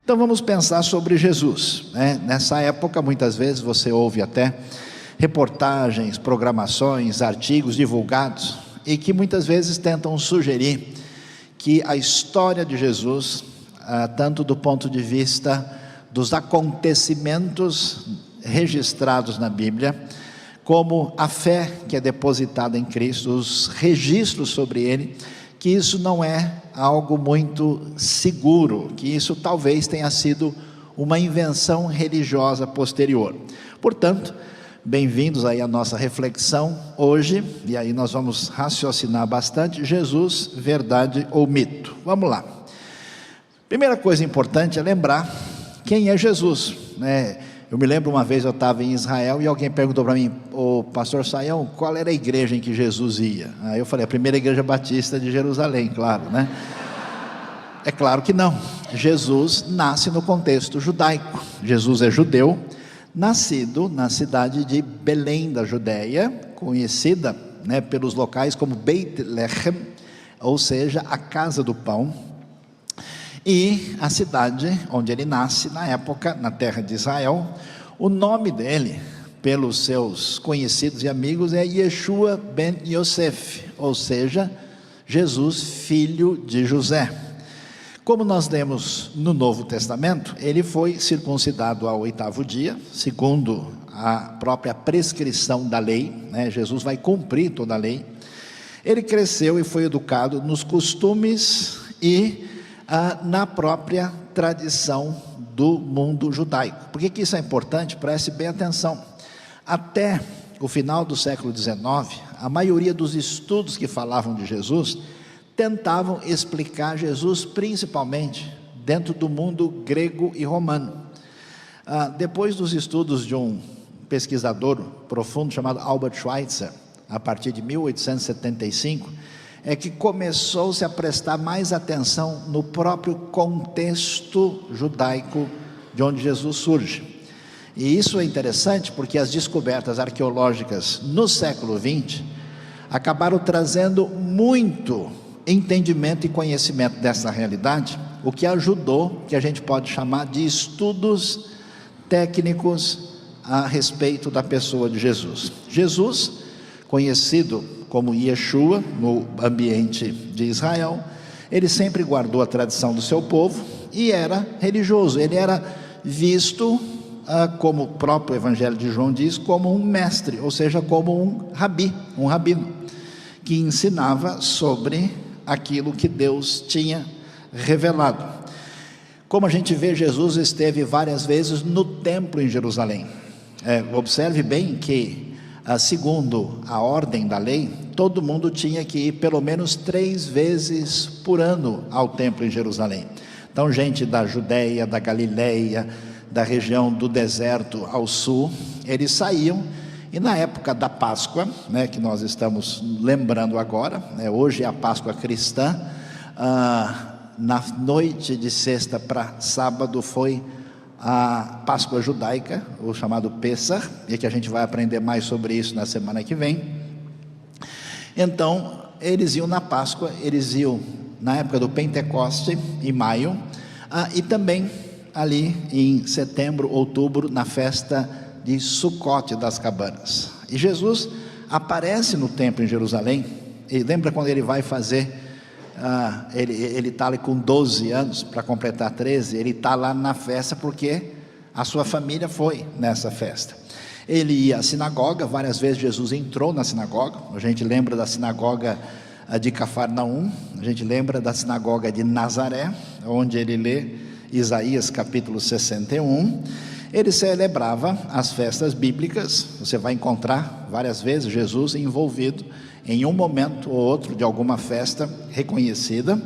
Então vamos pensar sobre Jesus, né? Nessa época, muitas vezes você ouve até reportagens, programações, artigos divulgados e que muitas vezes tentam sugerir que a história de Jesus, tanto do ponto de vista dos acontecimentos registrados na Bíblia, como a fé que é depositada em Cristo, os registros sobre Ele, que isso não é algo muito seguro, que isso talvez tenha sido uma invenção religiosa posterior. Portanto, bem-vindos aí à nossa reflexão hoje, e aí nós vamos raciocinar bastante: Jesus, verdade ou mito? Vamos lá. Primeira coisa importante é lembrar quem é Jesus, né? Eu me lembro uma vez eu estava em Israel e alguém perguntou para mim: o pastor Saião, qual era a igreja em que Jesus ia? Aí eu falei: a primeira igreja batista de Jerusalém, claro, né? É claro que não. Jesus nasce no contexto judaico. Jesus é judeu, nascido na cidade de Belém da Judéia, conhecida, né, pelos locais como Beit Lehem, ou seja, a casa do pão. E a cidade onde ele nasce, na época, na terra de Israel, o nome dele, pelos seus conhecidos e amigos, é Yeshua ben Yosef, ou seja, Jesus, filho de José. Como nós lemos no Novo Testamento, ele foi circuncidado ao 8º dia, segundo a própria prescrição da lei, né? Jesus vai cumprir toda a lei. Ele cresceu e foi educado nos costumes e na própria tradição do mundo judaico. Por que isso é importante? Preste bem atenção. Até o final do século XIX, a maioria dos estudos que falavam de Jesus tentavam explicar Jesus principalmente dentro do mundo grego e romano. Depois dos estudos de um pesquisador profundo chamado Albert Schweitzer, a partir de 1875, é que começou-se a prestar mais atenção no próprio contexto judaico de onde Jesus surge. E isso é interessante porque as descobertas arqueológicas no século XX acabaram trazendo muito entendimento e conhecimento dessa realidade, o que ajudou, que a gente pode chamar de estudos técnicos a respeito da pessoa de Jesus. Jesus, conhecido como Yeshua no ambiente de Israel, ele sempre guardou a tradição do seu povo e era religioso. Ele era visto, como o próprio Evangelho de João diz, como um mestre, ou seja, como um rabi, um rabino, que ensinava sobre aquilo que Deus tinha revelado. Como a gente vê, Jesus esteve várias vezes no templo em Jerusalém. Observe bem que, segundo a ordem da lei, todo mundo tinha que ir pelo menos 3 vezes por ano ao templo em Jerusalém. Então, gente da Judéia, da Galileia, da região do deserto ao sul, eles saíam, e na época da Páscoa, né, que nós estamos lembrando agora, né, hoje é a Páscoa cristã, na noite de sexta para sábado foi a Páscoa judaica, o chamado Pessah, e que a gente vai aprender mais sobre isso na semana que vem. Então, eles iam na Páscoa, eles iam na época do Pentecoste, em maio, e também ali em setembro, outubro, na festa de Sucote das Cabanas. E Jesus aparece no templo em Jerusalém, e lembra quando ele vai fazer, ele está ali com 12 anos, para completar 13, ele está lá na festa porque a sua família foi nessa festa. Ele ia à sinagoga, várias vezes Jesus entrou na sinagoga. A gente lembra da sinagoga de Cafarnaum, a gente lembra da sinagoga de Nazaré, onde ele lê Isaías capítulo 61. Ele celebrava as festas bíblicas. Você vai encontrar várias vezes Jesus envolvido em um momento ou outro de alguma festa reconhecida,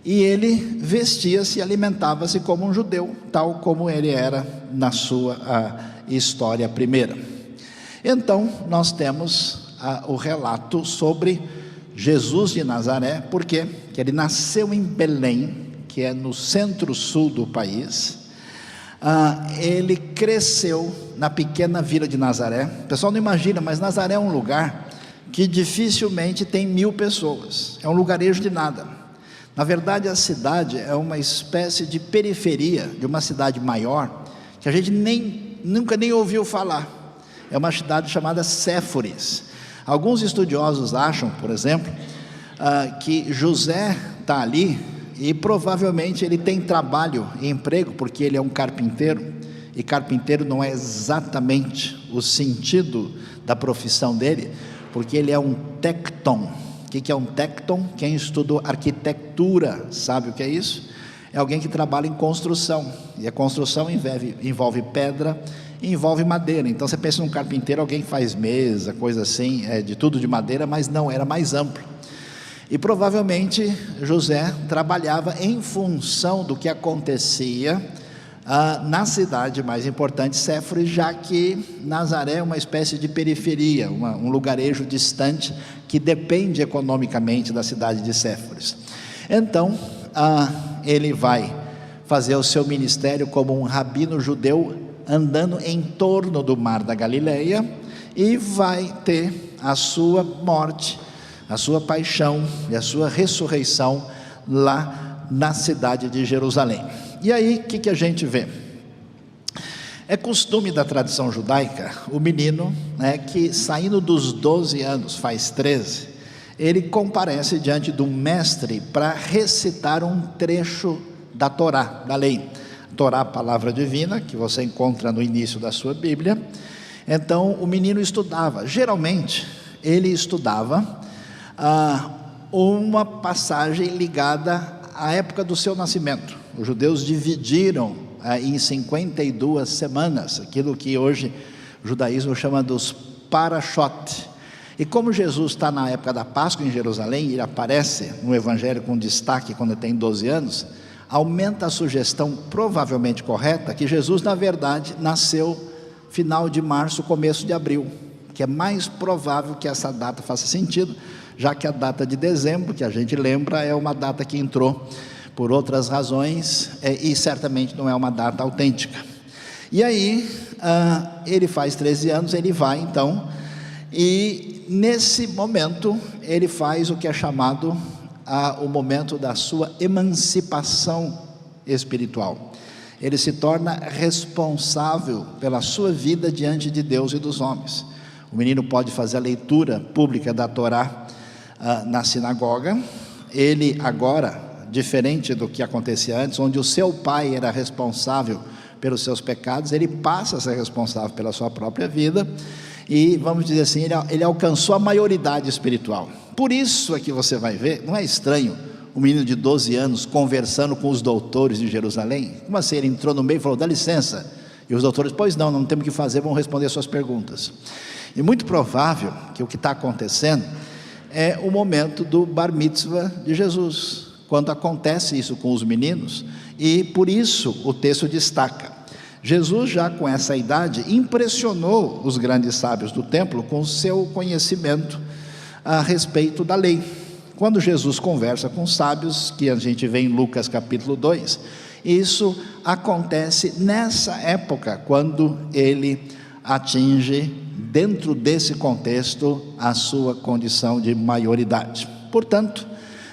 e ele vestia-se e alimentava-se como um judeu, tal como ele era na sua história primeira. Então nós temos o relato sobre Jesus de Nazaré, porque ele nasceu em Belém, que é no centro-sul do país. Ele cresceu na pequena vila de Nazaré. O pessoal não imagina, mas Nazaré é um lugar que dificilmente tem 1000 pessoas, é um lugarejo de nada. Na verdade, a cidade é uma espécie de periferia de uma cidade maior, que a gente nunca nem ouviu falar. É uma cidade chamada Séforis. Alguns estudiosos acham, por exemplo, que José está ali e provavelmente ele tem trabalho e emprego, porque ele é um carpinteiro, e carpinteiro não é exatamente o sentido da profissão dele, porque ele é um tecton. O que é um tecton? Quem estudou arquitetura sabe o que é isso? É alguém que trabalha em construção, e a construção envolve pedra e envolve madeira. Então você pensa num carpinteiro, alguém que faz mesa, coisa assim, de tudo de madeira, mas não, era mais amplo. E provavelmente José trabalhava em função do que acontecia na cidade mais importante, Séforis, já que Nazaré é uma espécie de periferia, um lugarejo distante que depende economicamente da cidade de Séforis. Então ele vai fazer o seu ministério como um rabino judeu, andando em torno do mar da Galileia, e vai ter a sua morte, a sua paixão e a sua ressurreição lá na cidade de Jerusalém. E aí, o que a gente vê? É costume da tradição judaica, o menino, que saindo dos 12 anos, faz 13, ele comparece diante do mestre para recitar um trecho da Torá, da lei. Torá, a palavra divina, que você encontra no início da sua Bíblia. Então, o menino estudava, geralmente, ele estudava uma passagem ligada à época do seu nascimento. Os judeus dividiram em 52 semanas, aquilo que hoje o judaísmo chama dos parashot. E como Jesus está na época da Páscoa em Jerusalém, ele aparece no Evangelho com destaque quando tem 12 anos, aumenta a sugestão provavelmente correta, que Jesus na verdade nasceu final de março, começo de abril, que é mais provável que essa data faça sentido, já que a data de dezembro, que a gente lembra, é uma data que entrou por outras razões, e certamente não é uma data autêntica. E aí, ele faz 13 anos, ele vai então, e nesse momento, ele faz o que é chamado o momento da sua emancipação espiritual. Ele se torna responsável pela sua vida diante de Deus e dos homens. O menino pode fazer a leitura pública da Torá na sinagoga. Ele agora, diferente do que acontecia antes, onde o seu pai era responsável pelos seus pecados, ele passa a ser responsável pela sua própria vida, e vamos dizer assim, ele alcançou a maioridade espiritual. Por isso é que você vai ver, não é estranho, um menino de 12 anos conversando com os doutores de Jerusalém. Como assim? Ele entrou no meio e falou: dá licença, e os doutores: pois não temos o que fazer, vamos responder suas perguntas. E muito provável que o que está acontecendo é o momento do bar mitzvah de Jesus, quando acontece isso com os meninos, e por isso o texto destaca: Jesus, já com essa idade, impressionou os grandes sábios do templo com o seu conhecimento a respeito da lei. Quando Jesus conversa com os sábios, que a gente vê em Lucas capítulo 2, isso acontece nessa época, quando ele atinge, dentro desse contexto, a sua condição de maioridade. Portanto,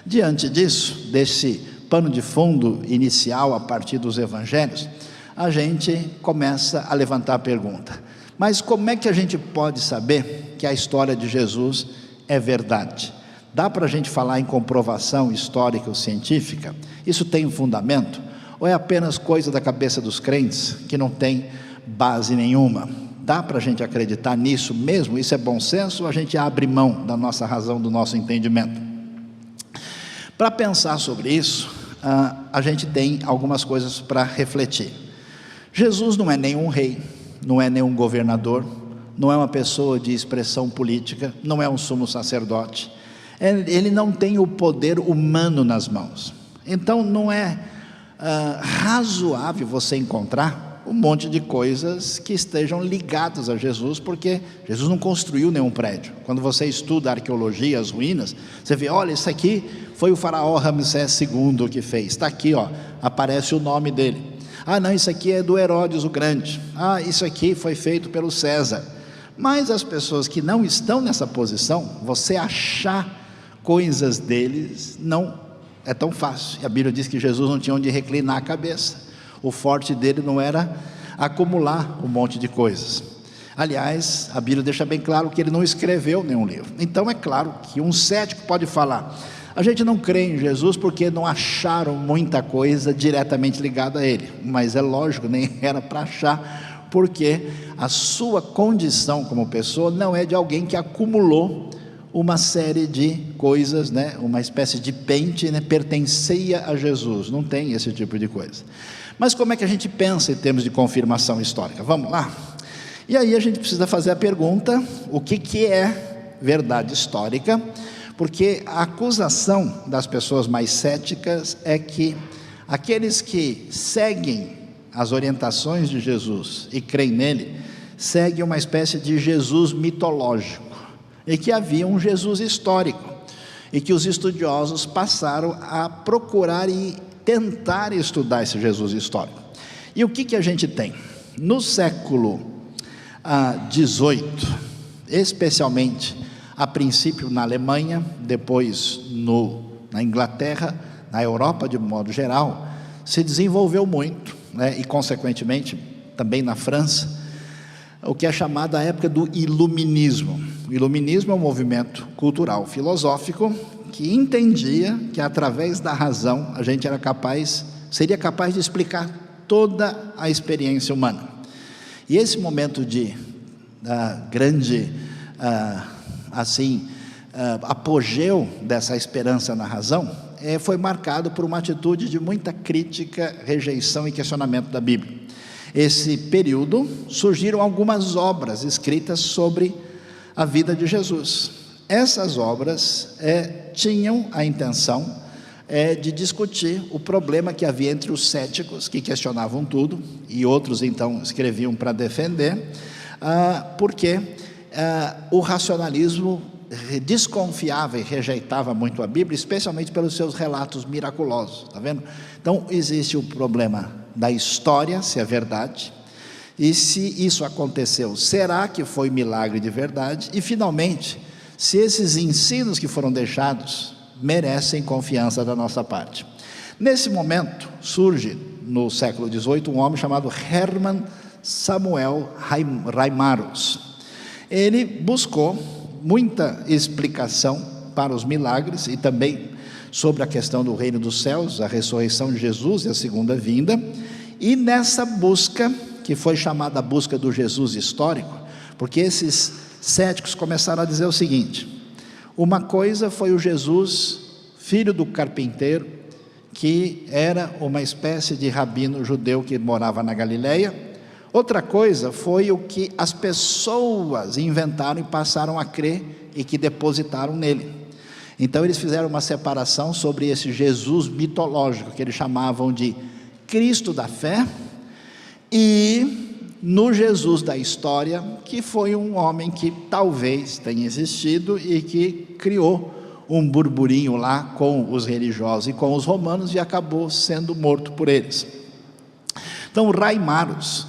diante disso, desse pano de fundo inicial a partir dos evangelhos, a gente começa a levantar a pergunta: mas como é que a gente pode saber que a história de Jesus é verdade? Dá para a gente falar em comprovação histórica ou científica? Isso tem um fundamento? Ou é apenas coisa da cabeça dos crentes, que não tem base nenhuma? Dá para a gente acreditar nisso mesmo? Isso é bom senso, ou a gente abre mão da nossa razão, do nosso entendimento? Para pensar sobre isso, a gente tem algumas coisas para refletir. Jesus não é nenhum rei, não é nenhum governador, não é uma pessoa de expressão política, não é um sumo sacerdote. Ele não tem o poder humano nas mãos. Então não é razoável você encontrar um monte de coisas que estejam ligadas a Jesus, porque Jesus não construiu nenhum prédio. Quando você estuda a arqueologia, as ruínas, você vê: olha, isso aqui foi o faraó Ramsés II que fez, está aqui, aparece o nome dele. Não, isso aqui é do Herodes o Grande. Isso aqui foi feito pelo César. Mas as pessoas que não estão nessa posição, você achar coisas deles não É tão fácil. E a Bíblia diz que Jesus não tinha onde reclinar a cabeça. O forte dele não era acumular um monte de coisas. Aliás, a Bíblia deixa bem claro que ele não escreveu nenhum livro. Então é claro que um cético pode falar: a gente não crê em Jesus porque não acharam muita coisa diretamente ligada a ele. Mas é lógico, nem era para achar, porque a sua condição como pessoa não é de alguém que acumulou uma série de coisas, né? Uma espécie de pente, né? Pertencia a Jesus. Não tem esse tipo de coisa. Mas como é que a gente pensa em termos de confirmação histórica? Vamos lá? E aí a gente precisa fazer a pergunta: o que é verdade histórica? Porque a acusação das pessoas mais céticas é que aqueles que seguem as orientações de Jesus e creem nele, seguem uma espécie de Jesus mitológico, e que havia um Jesus histórico, e que os estudiosos passaram a procurar e tentar estudar esse Jesus histórico. E o que a gente tem? No século XVIII, especialmente a princípio na Alemanha, depois na Inglaterra, na Europa de modo geral, se desenvolveu muito, né, e consequentemente também na França, o que é chamado a época do Iluminismo. O Iluminismo é um movimento cultural filosófico que entendia que através da razão a gente seria capaz de explicar toda a experiência humana. E esse momento de grande apogeu dessa esperança na razão foi marcado por uma atitude de muita crítica, rejeição e questionamento da Bíblia. Esse período surgiram algumas obras escritas sobre a vida de Jesus. Essas obras tinham a intenção de discutir o problema que havia entre os céticos, que questionavam tudo, e outros então escreviam para defender, porque o racionalismo desconfiava e rejeitava muito a Bíblia, especialmente pelos seus relatos miraculosos, está vendo? Então existe o problema da história, se é verdade, e se isso aconteceu, será que foi milagre de verdade? E finalmente, se esses ensinos que foram deixados merecem confiança da nossa parte. Nesse momento surge no século XVIII um homem chamado Hermann Samuel Reimarus. Ele buscou muita explicação para os milagres e também sobre a questão do reino dos céus, a ressurreição de Jesus e a segunda vinda. E nessa busca, que foi chamada a busca do Jesus histórico, porque esses céticos começaram a dizer o seguinte: uma coisa foi o Jesus, filho do carpinteiro, que era uma espécie de rabino judeu que morava na Galileia. Outra coisa foi o que as pessoas inventaram e passaram a crer e que depositaram nele. Então eles fizeram uma separação sobre esse Jesus mitológico, que eles chamavam de Cristo da fé, e no Jesus da história, que foi um homem que talvez tenha existido e que criou um burburinho lá com os religiosos e com os romanos e acabou sendo morto por eles. Então Reimarus,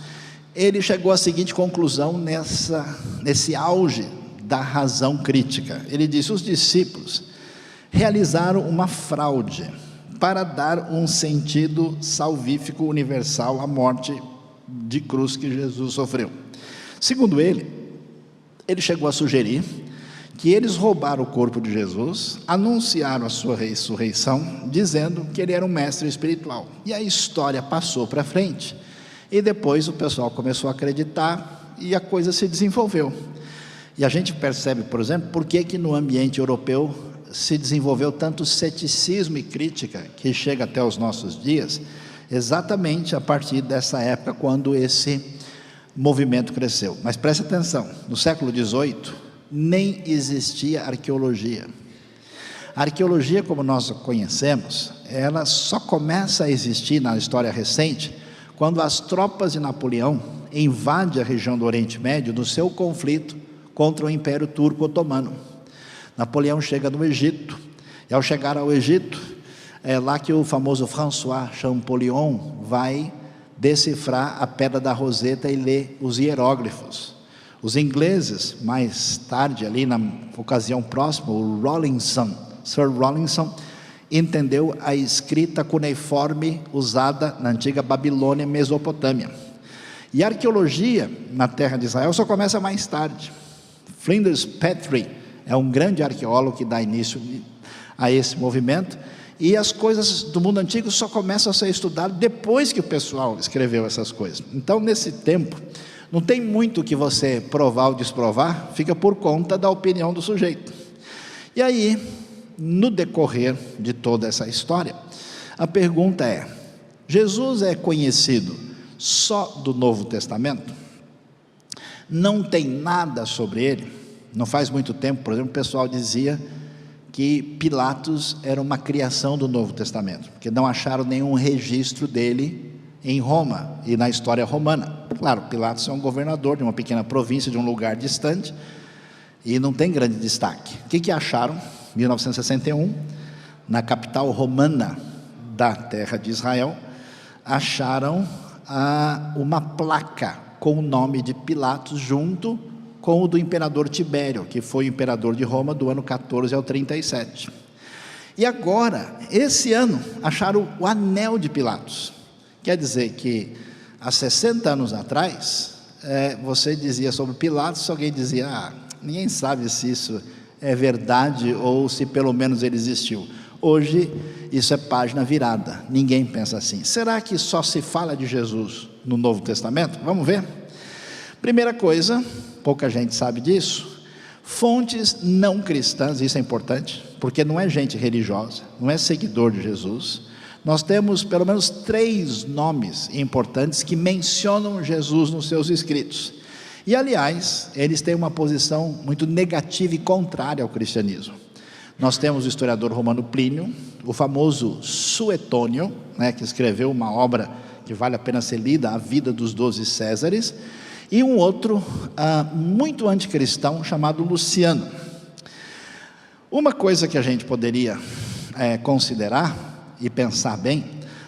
ele chegou à seguinte conclusão nesse auge da razão crítica. Ele disse: os discípulos realizaram uma fraude para dar um sentido salvífico universal à morte de cruz que Jesus sofreu. Segundo ele chegou a sugerir que eles roubaram o corpo de Jesus, anunciaram a sua ressurreição, dizendo que ele era um mestre espiritual. E a história passou para frente. E depois o pessoal começou a acreditar e a coisa se desenvolveu. E a gente percebe, por exemplo, por que no ambiente europeu se desenvolveu tanto ceticismo e crítica, que chega até os nossos dias, exatamente a partir dessa época, quando esse movimento cresceu. Mas preste atenção, no século XVIII, nem existia arqueologia. A arqueologia, como nós a conhecemos, ela só começa a existir na história recente, quando as tropas de Napoleão invadem a região do Oriente Médio no seu conflito contra o Império Turco Otomano. Napoleão chega no Egito, e ao chegar ao Egito, é lá que o famoso François Champollion vai decifrar a Pedra da Roseta e ler os hieróglifos. Os ingleses, mais tarde, ali na ocasião próxima, o Rawlinson, Sir Rawlinson, entendeu a escrita cuneiforme usada na antiga Babilônia e Mesopotâmia. E a arqueologia na terra de Israel só começa mais tarde. Flinders Petrie é um grande arqueólogo que dá início a esse movimento, e as coisas do mundo antigo só começam a ser estudadas depois que o pessoal escreveu essas coisas. Então, nesse tempo, não tem muito que você provar ou desprovar, fica por conta da opinião do sujeito. E aí, no decorrer de toda essa história, a pergunta é: Jesus é conhecido só do Novo Testamento? Não tem nada sobre ele? Não faz muito tempo, por exemplo, o pessoal dizia que Pilatos era uma criação do Novo Testamento, porque não acharam nenhum registro dele em Roma e na história romana. Claro, Pilatos é um governador de uma pequena província, de um lugar distante, e não tem grande destaque. O que acharam? Em 1961, na capital romana da terra de Israel, acharam uma placa com o nome de Pilatos junto com o do imperador Tibério, que foi o imperador de Roma do ano 14 ao 37. E agora, esse ano, acharam o anel de Pilatos. Quer dizer que há 60 anos atrás, você dizia sobre Pilatos, alguém dizia: ninguém sabe se isso é verdade ou se pelo menos ele existiu. Hoje isso é página virada, ninguém pensa assim. Será que só se fala de Jesus no Novo Testamento? Vamos ver? Primeira coisa, pouca gente sabe disso, fontes não cristãs, isso é importante, porque não é gente religiosa, não é seguidor de Jesus. Nós temos pelo menos 3 nomes importantes que mencionam Jesus nos seus escritos. E aliás, eles têm uma posição muito negativa e contrária ao cristianismo. Nós temos o historiador romano Plínio, o famoso Suetônio, que escreveu uma obra que vale a pena ser lida, A Vida dos 12 Césares, e um outro muito anticristão chamado Luciano. Uma coisa que a gente poderia considerar e pensar bem,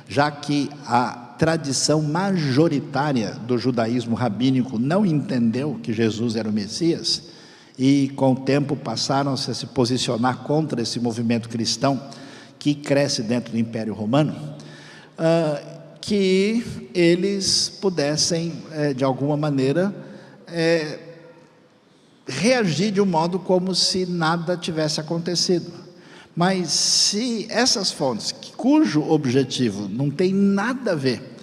já que a tradição majoritária do judaísmo rabínico não entendeu que Jesus era o Messias, e com o tempo passaram a se posicionar contra esse movimento cristão que cresce dentro do Império Romano, que eles pudessem, de alguma maneira, reagir de um modo como se nada tivesse acontecido. Mas se essas fontes, cujo objetivo não tem nada a ver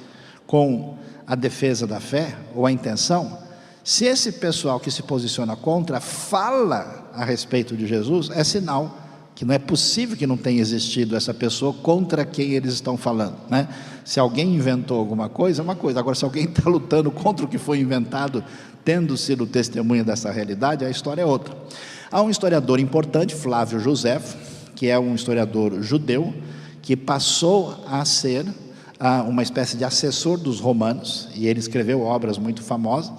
com a defesa da fé ou a intenção, se esse pessoal que se posiciona contra fala a respeito de Jesus, é sinal que não é possível que não tenha existido essa pessoa contra quem eles estão falando, Se alguém inventou alguma coisa, é uma coisa. Agora, se alguém está lutando contra o que foi inventado, tendo sido testemunha dessa realidade, a história é outra. Há um historiador importante, Flávio Joséfo, que é um historiador judeu, que passou a ser uma espécie de assessor dos romanos, e ele escreveu obras muito famosas.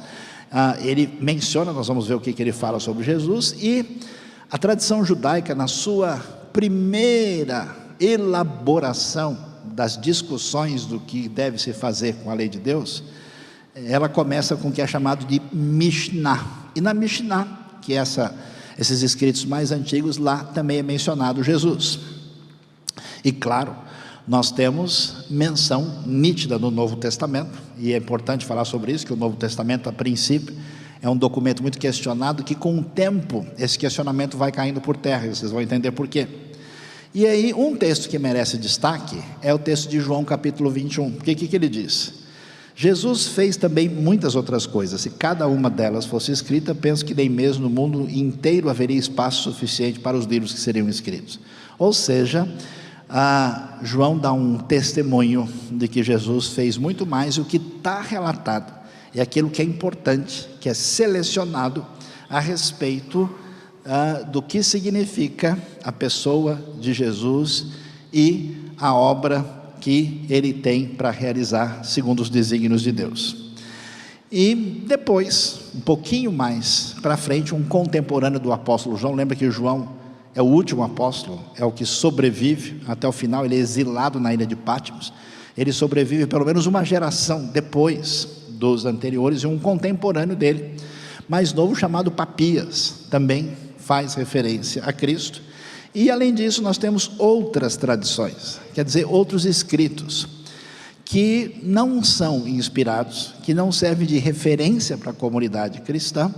Ele menciona, nós vamos ver o que ele fala sobre Jesus, e a tradição judaica, na sua primeira elaboração das discussões do que deve se fazer com a lei de Deus, ela começa com o que é chamado de Mishnah. E na Mishnah, que é esses escritos mais antigos, lá também é mencionado Jesus. E claro, nós temos menção nítida no Novo Testamento, e é importante falar sobre isso, que o Novo Testamento, a princípio, é um documento muito questionado, que com o tempo, esse questionamento vai caindo por terra, e vocês vão entender por quê. E aí, um texto que merece destaque, é o texto de João capítulo 21, o que ele diz? Jesus fez também muitas outras coisas, se cada uma delas fosse escrita, penso que nem mesmo no mundo inteiro haveria espaço suficiente para os livros que seriam escritos. Ou seja, João dá um testemunho de que Jesus fez muito mais, e o que está relatado é aquilo que é importante, que é selecionado a respeito do que significa a pessoa de Jesus e a obra que ele tem para realizar segundo os desígnios de Deus. E depois, um pouquinho mais para frente, um contemporâneo do apóstolo João, lembra que João é o último apóstolo, é o que sobrevive até o final, ele é exilado na ilha de Patmos, ele sobrevive pelo menos uma geração depois dos anteriores, e um contemporâneo dele, mais novo, chamado Papias, também faz referência a Cristo, E além disso, nós temos outras tradições, quer dizer, outros escritos, que não são inspirados, que não servem de referência para a comunidade cristã,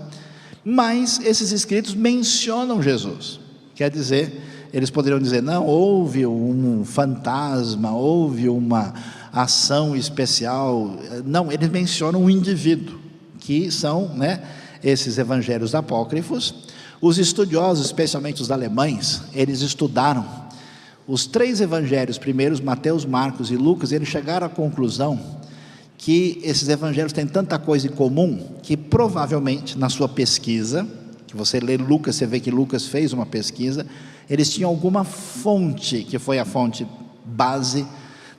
mas esses escritos mencionam Jesus. Quer dizer, eles poderiam dizer, não, houve um fantasma, houve uma ação especial. Não, eles mencionam um indivíduo, que são, esses evangelhos apócrifos. Os estudiosos, especialmente os alemães, eles estudaram os 3 evangelhos primeiros, Mateus, Marcos e Lucas. Eles chegaram à conclusão que esses evangelhos têm tanta coisa em comum, que provavelmente na sua pesquisa, que você lê Lucas, você vê que Lucas fez uma pesquisa, eles tinham alguma fonte, que foi a fonte base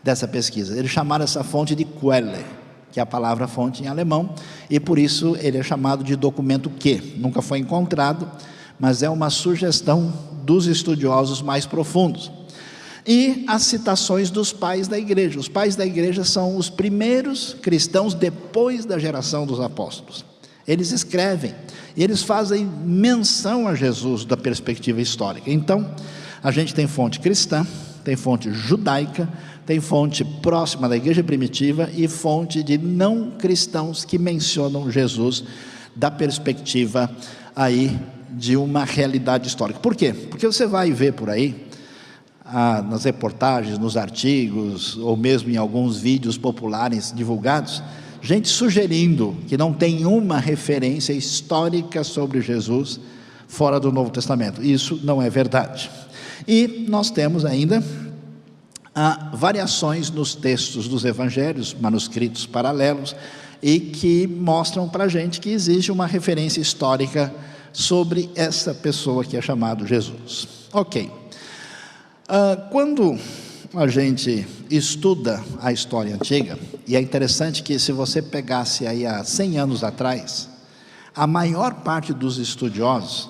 dessa pesquisa. Eles chamaram essa fonte de Quelle, que é a palavra fonte em alemão, e por isso ele é chamado de documento Q. Nunca foi encontrado, mas é uma sugestão dos estudiosos mais profundos. E as citações dos pais da igreja. Os pais da igreja são os primeiros cristãos depois da geração dos apóstolos. Eles escrevem, e eles fazem menção a Jesus da perspectiva histórica. Então, a gente tem fonte cristã, tem fonte judaica, tem fonte próxima da igreja primitiva e fonte de não cristãos que mencionam Jesus da perspectiva aí de uma realidade histórica. Por quê? Porque você vai ver por aí, nas reportagens, nos artigos, ou mesmo em alguns vídeos populares divulgados, gente sugerindo que não tem uma referência histórica sobre Jesus fora do Novo Testamento. Isso não é verdade. E nós temos ainda variações nos textos dos evangelhos, manuscritos paralelos, e que mostram para a gente que existe uma referência histórica sobre essa pessoa que é chamado Jesus. Ok. Quando a gente estuda a história antiga, e é interessante que se você pegasse aí há 100 anos atrás, a maior parte dos estudiosos,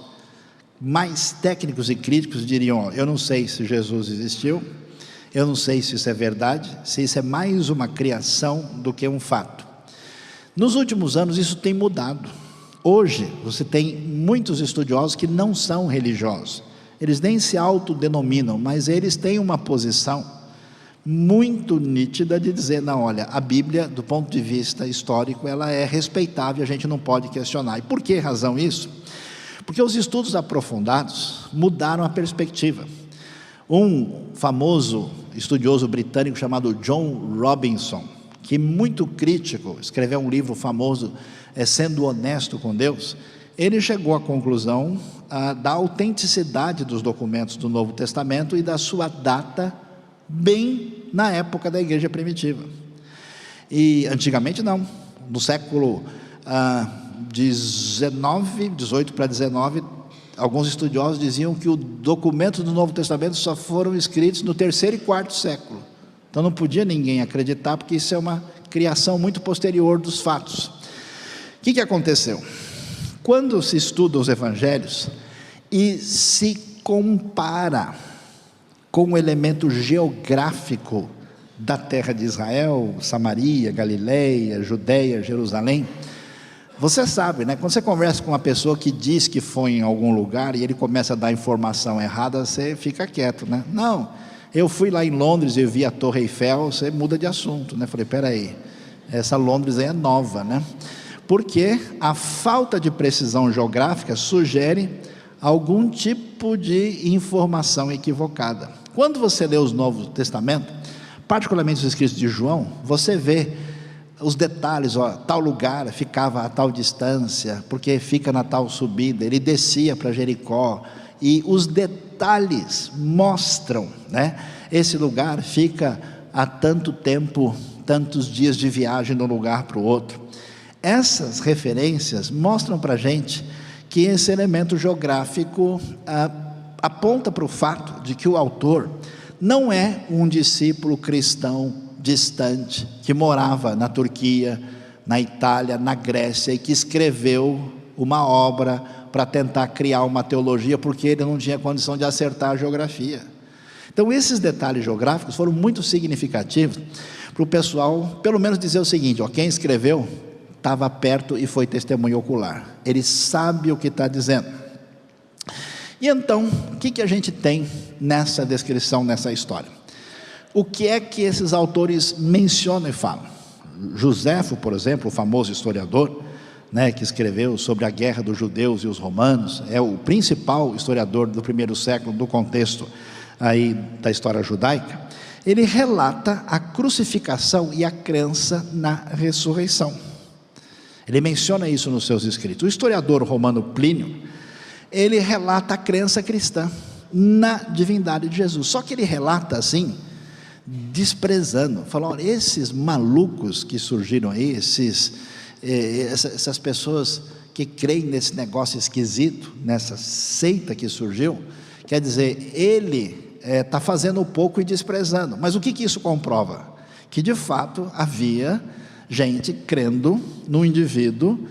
mais técnicos e críticos, diriam, eu não sei se Jesus existiu, eu não sei se isso é verdade, se isso é mais uma criação do que um fato. Nos últimos anos isso tem mudado. Hoje você tem muitos estudiosos que não são religiosos, eles nem se autodenominam, mas eles têm uma posição muito nítida de dizer, não, olha, a Bíblia, do ponto de vista histórico, ela é respeitável, a gente não pode questionar. E por que razão isso? Porque os estudos aprofundados mudaram a perspectiva. Um famoso estudioso britânico chamado John Robinson, que muito crítico, escreveu um livro famoso, Sendo Honesto com Deus, ele chegou à conclusão da autenticidade dos documentos do Novo Testamento e da sua data bem na época da igreja primitiva. E antigamente não, no século 18 para 19, alguns estudiosos diziam que os documentos do Novo Testamento só foram escritos no 3º e 4º século. Então não podia ninguém acreditar, porque isso é uma criação muito posterior dos fatos. O que aconteceu? Quando se estuda os evangelhos e se compara com o elemento geográfico da terra de Israel, Samaria, Galileia, Judeia, Jerusalém, você sabe, quando você conversa com uma pessoa que diz que foi em algum lugar e ele começa a dar informação errada, você fica quieto, Não, eu fui lá em Londres e vi a Torre Eiffel, você muda de assunto, Falei, peraí, essa Londres aí é nova, Porque a falta de precisão geográfica sugere algum tipo de informação equivocada. Quando você lê os Novos Testamentos, particularmente os escritos de João, você vê os detalhes, tal lugar ficava a tal distância, porque fica na tal subida, ele descia para Jericó, e os detalhes mostram, esse lugar fica há tanto tempo, tantos dias de viagem de um lugar para o outro. Essas referências mostram para a gente que esse elemento geográfico aponta para o fato de que o autor não é um discípulo cristão distante, que morava na Turquia, na Itália, na Grécia, e que escreveu uma obra para tentar criar uma teologia, porque ele não tinha condição de acertar a geografia. Então esses detalhes geográficos foram muito significativos para o pessoal, pelo menos dizer o seguinte, quem escreveu estava perto e foi testemunho ocular, ele sabe o que está dizendo. E então, o que a gente tem nessa descrição, nessa história? O que é que esses autores mencionam e falam? Joséfo, por exemplo, o famoso historiador, né, que escreveu sobre a guerra dos judeus e os romanos, é o principal historiador do primeiro século, do contexto aí da história judaica. Ele relata a crucificação e a crença na ressurreição. Ele menciona isso nos seus escritos. O historiador romano Plínio, ele relata a crença cristã na divindade de Jesus. Só que ele relata assim, desprezando, falando: olha, esses malucos que surgiram aí, essas pessoas que creem nesse negócio esquisito, nessa seita que surgiu, quer dizer, ele está fazendo pouco e desprezando. Mas o que isso comprova? Que de fato havia gente crendo num indivíduo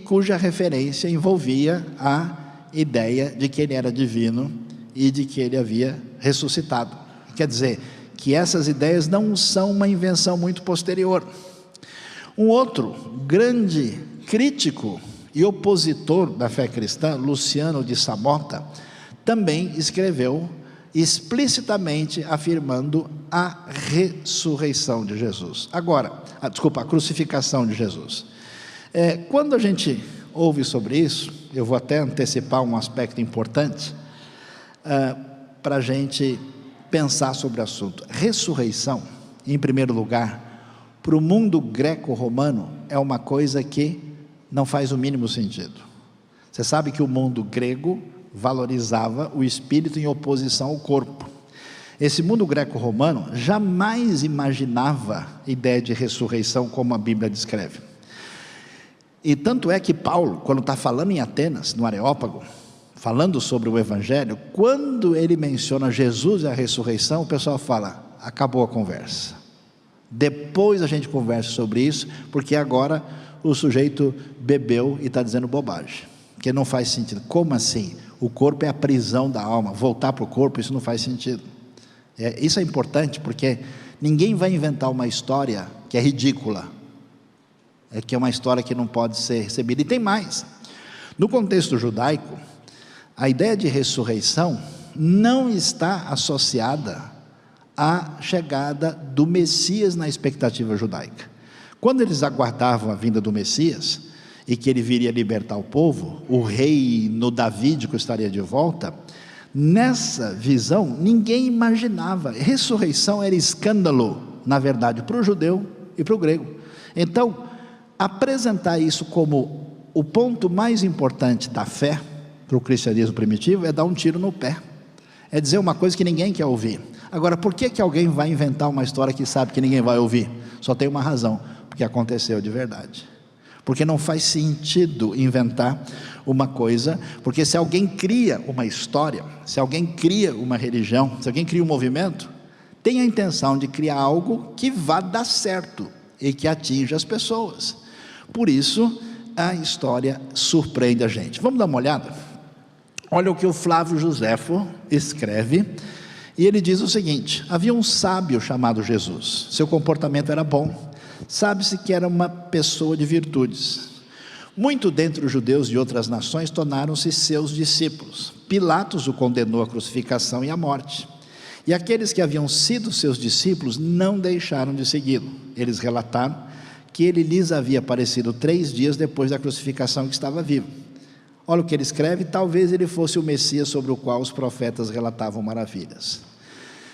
cuja referência envolvia a ideia de que ele era divino e de que ele havia ressuscitado. Quer dizer, que essas ideias não são uma invenção muito posterior. Um outro grande crítico e opositor da fé cristã, Luciano de Samota, também escreveu explicitamente afirmando a ressurreição de Jesus. Agora, a crucificação de Jesus. Quando a gente ouve sobre isso, eu vou até antecipar um aspecto importante para a gente pensar sobre o assunto. Ressurreição, em primeiro lugar, para o mundo greco-romano, é uma coisa que não faz o mínimo sentido. Você sabe que o mundo grego valorizava o espírito em oposição ao corpo. Esse mundo greco-romano jamais imaginava a ideia de ressurreição como a Bíblia descreve. E tanto é que Paulo, quando está falando em Atenas, no Areópago, falando sobre o Evangelho, quando ele menciona Jesus e a ressurreição, o pessoal fala: acabou a conversa. Depois a gente conversa sobre isso, porque agora o sujeito bebeu e está dizendo bobagem, que não faz sentido. Como assim? O corpo é a prisão da alma, voltar para o corpo, isso não faz sentido. Isso é importante, porque ninguém vai inventar uma história que é ridícula, que é uma história que não pode ser recebida. E tem mais, no contexto judaico, a ideia de ressurreição não está associada à chegada do Messias na expectativa judaica. Quando eles aguardavam a vinda do Messias, e que ele viria libertar o povo, o reino davídico estaria de volta, nessa visão ninguém imaginava. Ressurreição era escândalo, na verdade, para o judeu e para o grego. Então, apresentar isso como o ponto mais importante da fé para o cristianismo primitivo é dar um tiro no pé, é dizer uma coisa que ninguém quer ouvir. Agora, por que alguém vai inventar uma história que sabe que ninguém vai ouvir? Só tem uma razão: porque aconteceu de verdade. Porque não faz sentido inventar uma coisa, porque se alguém cria uma história, se alguém cria uma religião, se alguém cria um movimento, tem a intenção de criar algo que vá dar certo e que atinja as pessoas. Por isso a história surpreende a gente. Vamos dar uma olhada? Olha o que o Flávio Joséfo escreve, e ele diz o seguinte: havia um sábio chamado Jesus, seu comportamento era bom, sabe-se que era uma pessoa de virtudes. Muito dentre os judeus de outras nações tornaram-se seus discípulos. Pilatos o condenou à crucificação e à morte, e aqueles que haviam sido seus discípulos não deixaram de segui-lo. Eles relataram que ele lhes havia aparecido 3 dias depois da crucificação, que estava vivo. Olha o que ele escreve: talvez ele fosse o Messias sobre o qual os profetas relatavam maravilhas.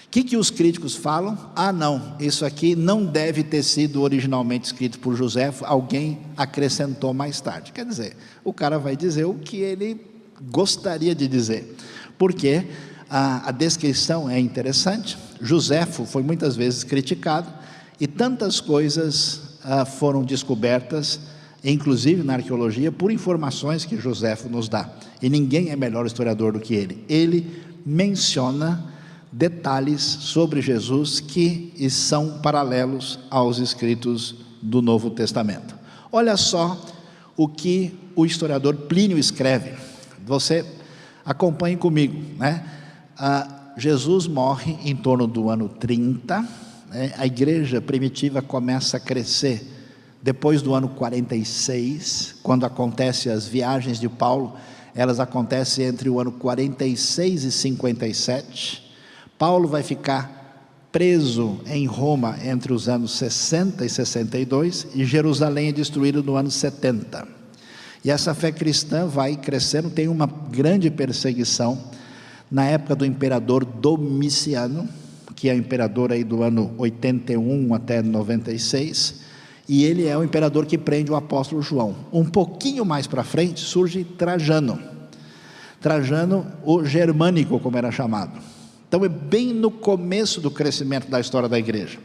O que os críticos falam? Não, isso aqui não deve ter sido originalmente escrito por Joséfo, alguém acrescentou mais tarde. Quer dizer, o cara vai dizer o que ele gostaria de dizer, porque a descrição é interessante. Joséfo foi muitas vezes criticado, e tantas coisas foram descobertas, inclusive na arqueologia, por informações que Joséfo nos dá, e ninguém é melhor historiador do que ele. Ele menciona detalhes sobre Jesus que são paralelos aos escritos do Novo Testamento. Olha só o que o historiador Plínio escreve, você acompanhe comigo, né? Jesus morre em torno do ano 30, né? A igreja primitiva começa a crescer depois do ano 46, quando acontecem as viagens de Paulo. Elas acontecem entre o ano 46 e 57. Paulo vai ficar preso em Roma entre os anos 60 e 62, e Jerusalém é destruída no ano 70. E essa fé cristã vai crescendo, tem uma grande perseguição na época do imperador Domiciano, que é o imperador aí do ano 81 até 96, e ele é o imperador que prende o apóstolo João. Um pouquinho mais para frente surge Trajano, o germânico, como era chamado. Então é bem no começo do crescimento da história da igreja.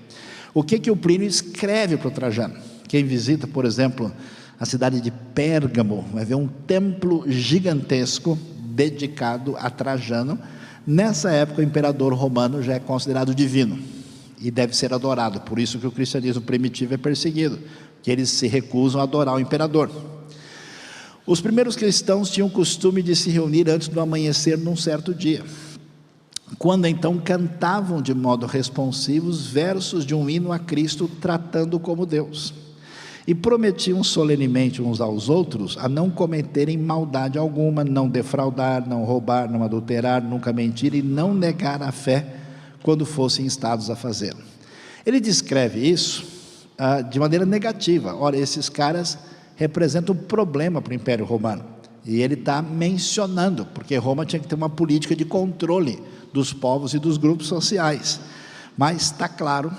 O que o Plínio escreve para o Trajano? Quem visita, por exemplo, a cidade de Pérgamo, vai ver um templo gigantesco dedicado a Trajano. Nessa época o imperador romano já é considerado divino e deve ser adorado. Por isso que o cristianismo primitivo é perseguido, que eles se recusam a adorar o imperador. Os primeiros cristãos tinham o costume de se reunir antes do amanhecer num certo dia, quando então cantavam de modo responsivo os versos de um hino a Cristo, tratando como Deus, e prometiam solenemente uns aos outros a não cometerem maldade alguma, não defraudar, não roubar, não adulterar, nunca mentir e não negar a fé quando fossem instados a fazê-lo. Ele descreve isso de maneira negativa. Ora, esses caras representam um problema para o Império Romano, e ele está mencionando, porque Roma tinha que ter uma política de controle dos povos e dos grupos sociais, mas está claro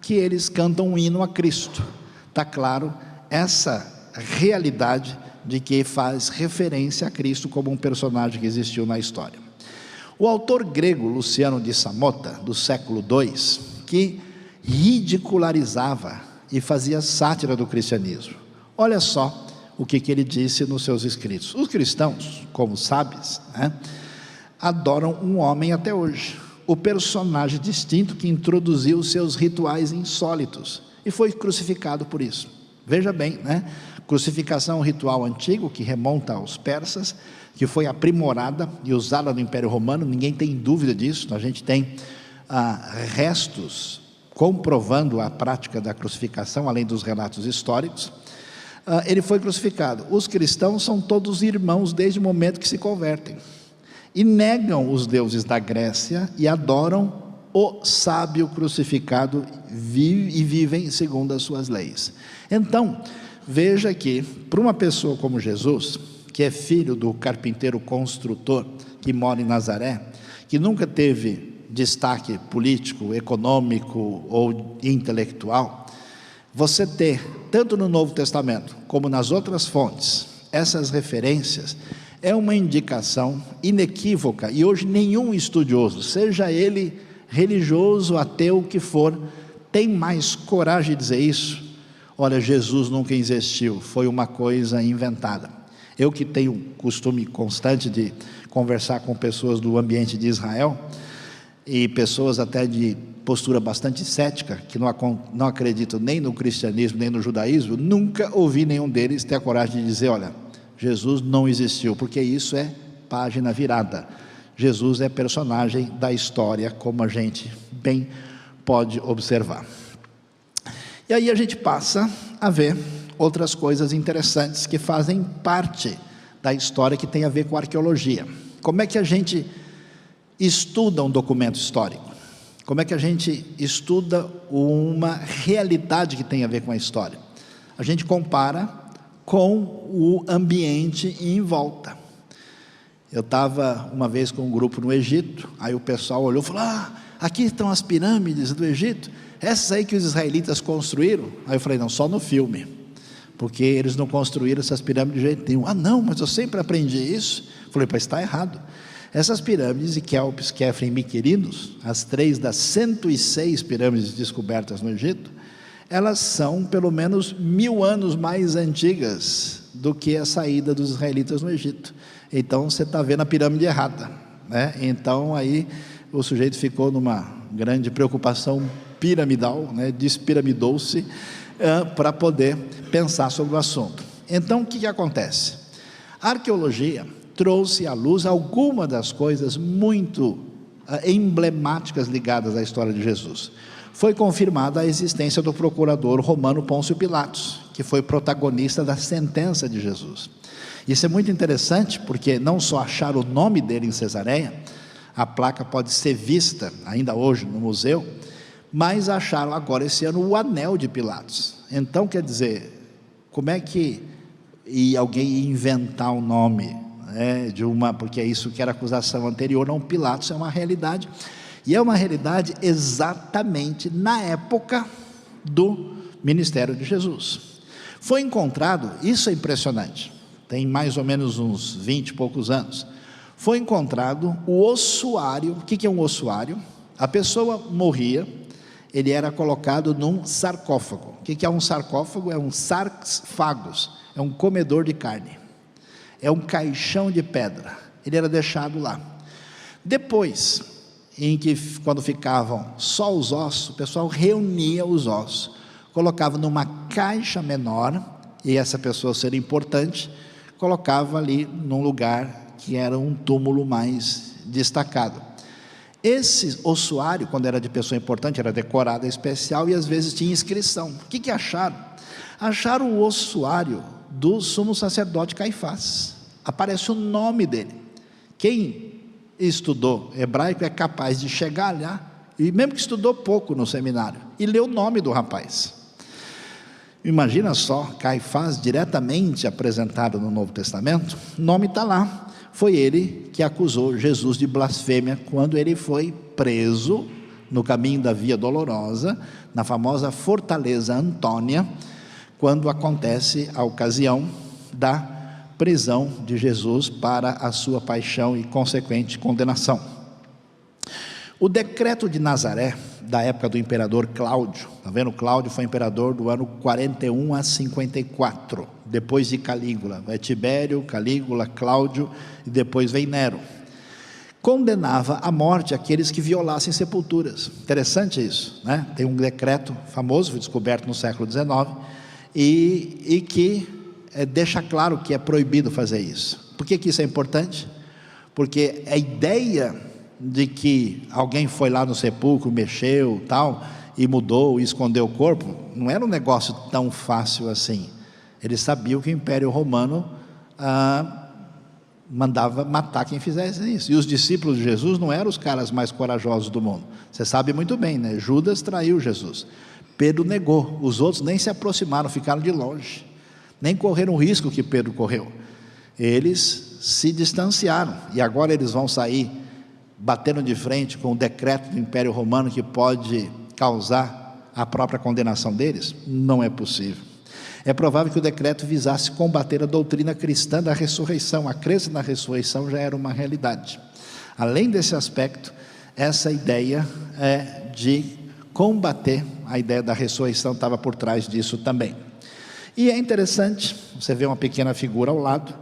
que eles cantam um hino a Cristo. Está claro essa realidade de que faz referência a Cristo como um personagem que existiu na história. O autor grego Luciano de Samota, do século II, que ridicularizava e fazia sátira do cristianismo, olha só o que ele disse nos seus escritos. Os cristãos, como sabes, adoram um homem até hoje, o personagem distinto que introduziu os seus rituais insólitos e foi crucificado por isso. Veja bem, crucificação é um ritual antigo que remonta aos persas, que foi aprimorada e usada no Império Romano, ninguém tem dúvida disso. A gente tem restos comprovando a prática da crucificação, além dos relatos históricos. Ele foi crucificado. Os cristãos são todos irmãos desde o momento que se convertem, e negam os deuses da Grécia e adoram o sábio crucificado e vivem segundo as suas leis. Então, veja que para uma pessoa como Jesus, que é filho do carpinteiro construtor, que mora em Nazaré, que nunca teve destaque político, econômico ou intelectual, você ter, tanto no Novo Testamento como nas outras fontes, essas referências, é uma indicação inequívoca, e hoje nenhum estudioso, seja ele religioso, ateu, o que for, tem mais coragem de dizer isso. Olha, Jesus nunca existiu, foi uma coisa inventada. Eu que tenho costume constante de conversar com pessoas do ambiente de Israel, e pessoas até de postura bastante cética, que não acreditam nem no cristianismo, nem no judaísmo, nunca ouvi nenhum deles ter a coragem de dizer, olha, Jesus não existiu, porque isso é página virada. Jesus é personagem da história, como a gente bem pode observar. E aí a gente passa a ver outras coisas interessantes que fazem parte da história, que tem a ver com arqueologia. Como é que a gente estuda um documento histórico? Como é que a gente estuda uma realidade que tem a ver com a história? A gente compara com o ambiente em volta. Eu estava uma vez com um grupo no Egito, aí o pessoal olhou e falou, aqui estão as pirâmides do Egito, essas aí que os israelitas construíram. Aí eu falei, não, só no filme, porque eles não construíram essas pirâmides de jeito nenhum. Não, mas eu sempre aprendi isso. Falei, pois está errado. Essas pirâmides de Quéops, Quefren e Miquerinos, as 3 das 106 pirâmides descobertas no Egito, elas são pelo menos 1000 anos mais antigas do que a saída dos israelitas no Egito. Então você está vendo a pirâmide errada, Então aí o sujeito ficou numa grande preocupação piramidal, despiramidou-se para poder pensar sobre o assunto. Então o que acontece? A arqueologia trouxe à luz algumas das coisas muito emblemáticas ligadas à história de Jesus. foi confirmada a existência do procurador romano Pôncio Pilatos, que foi protagonista da sentença de Jesus. Isso é muito interessante, porque não só acharam o nome dele em Cesareia, a placa pode ser vista ainda hoje no museu, mas acharam agora esse ano o anel de Pilatos. Então, quer dizer, como é que alguém ia inventar um nome, né, porque é isso que era acusação anterior? Não, Pilatos é uma realidade, e é uma realidade exatamente na época do ministério de Jesus. Foi encontrado, isso é impressionante, tem mais ou menos uns 20 e poucos anos, foi encontrado o ossuário. O que é um ossuário? A pessoa morria, ele era colocado num sarcófago. O que é um sarcófago? É um sarcófagos, é um comedor de carne, é um caixão de pedra, ele era deixado lá. Depois, quando ficavam só os ossos, o pessoal reunia os ossos, colocava numa caixa menor, e essa pessoa seria importante, colocava ali num lugar que era um túmulo mais destacado. Esse ossuário, quando era de pessoa importante, era decorado especial e às vezes tinha inscrição. O que acharam? Acharam o ossuário do sumo sacerdote Caifás. Aparece o nome dele. Quem estudou hebraico é capaz de chegar lá, e mesmo que estudou pouco no seminário, e ler o nome do rapaz. Imagina só, Caifás diretamente apresentado no Novo Testamento, o nome está lá. Foi ele que acusou Jesus de blasfêmia quando ele foi preso no caminho da Via Dolorosa, na famosa Fortaleza Antônia, quando acontece a ocasião da prisão de Jesus para a sua paixão e consequente condenação. O decreto de Nazaré, da época do imperador Cláudio, está vendo? Cláudio foi imperador do ano 41 a 54, depois de Calígula, vai Tibério, Calígula, Cláudio, e depois vem Nero. Condenava à morte aqueles que violassem sepulturas. Interessante isso, né? Tem um decreto famoso, foi descoberto no século XIX, e que deixa claro que é proibido fazer isso. Por que isso é importante? Porque a ideia de que alguém foi lá no sepulcro, mexeu, tal, e mudou, e escondeu o corpo, não era um negócio tão fácil assim. Eles sabiam que o Império Romano mandava matar quem fizesse isso, e os discípulos de Jesus não eram os caras mais corajosos do mundo. Você sabe muito bem, né? Judas traiu Jesus, Pedro negou, os outros nem se aproximaram, ficaram de longe, nem correram o risco que Pedro correu. Eles se distanciaram, e agora eles vão sair batendo de frente com o decreto do Império Romano que pode causar a própria condenação deles? Não é possível. É provável que o decreto visasse combater a doutrina cristã da ressurreição. A crença na ressurreição já era uma realidade. Além desse aspecto, essa ideia de combater a ideia da ressurreição estava por trás disso também. E é interessante, você vê uma pequena figura ao lado.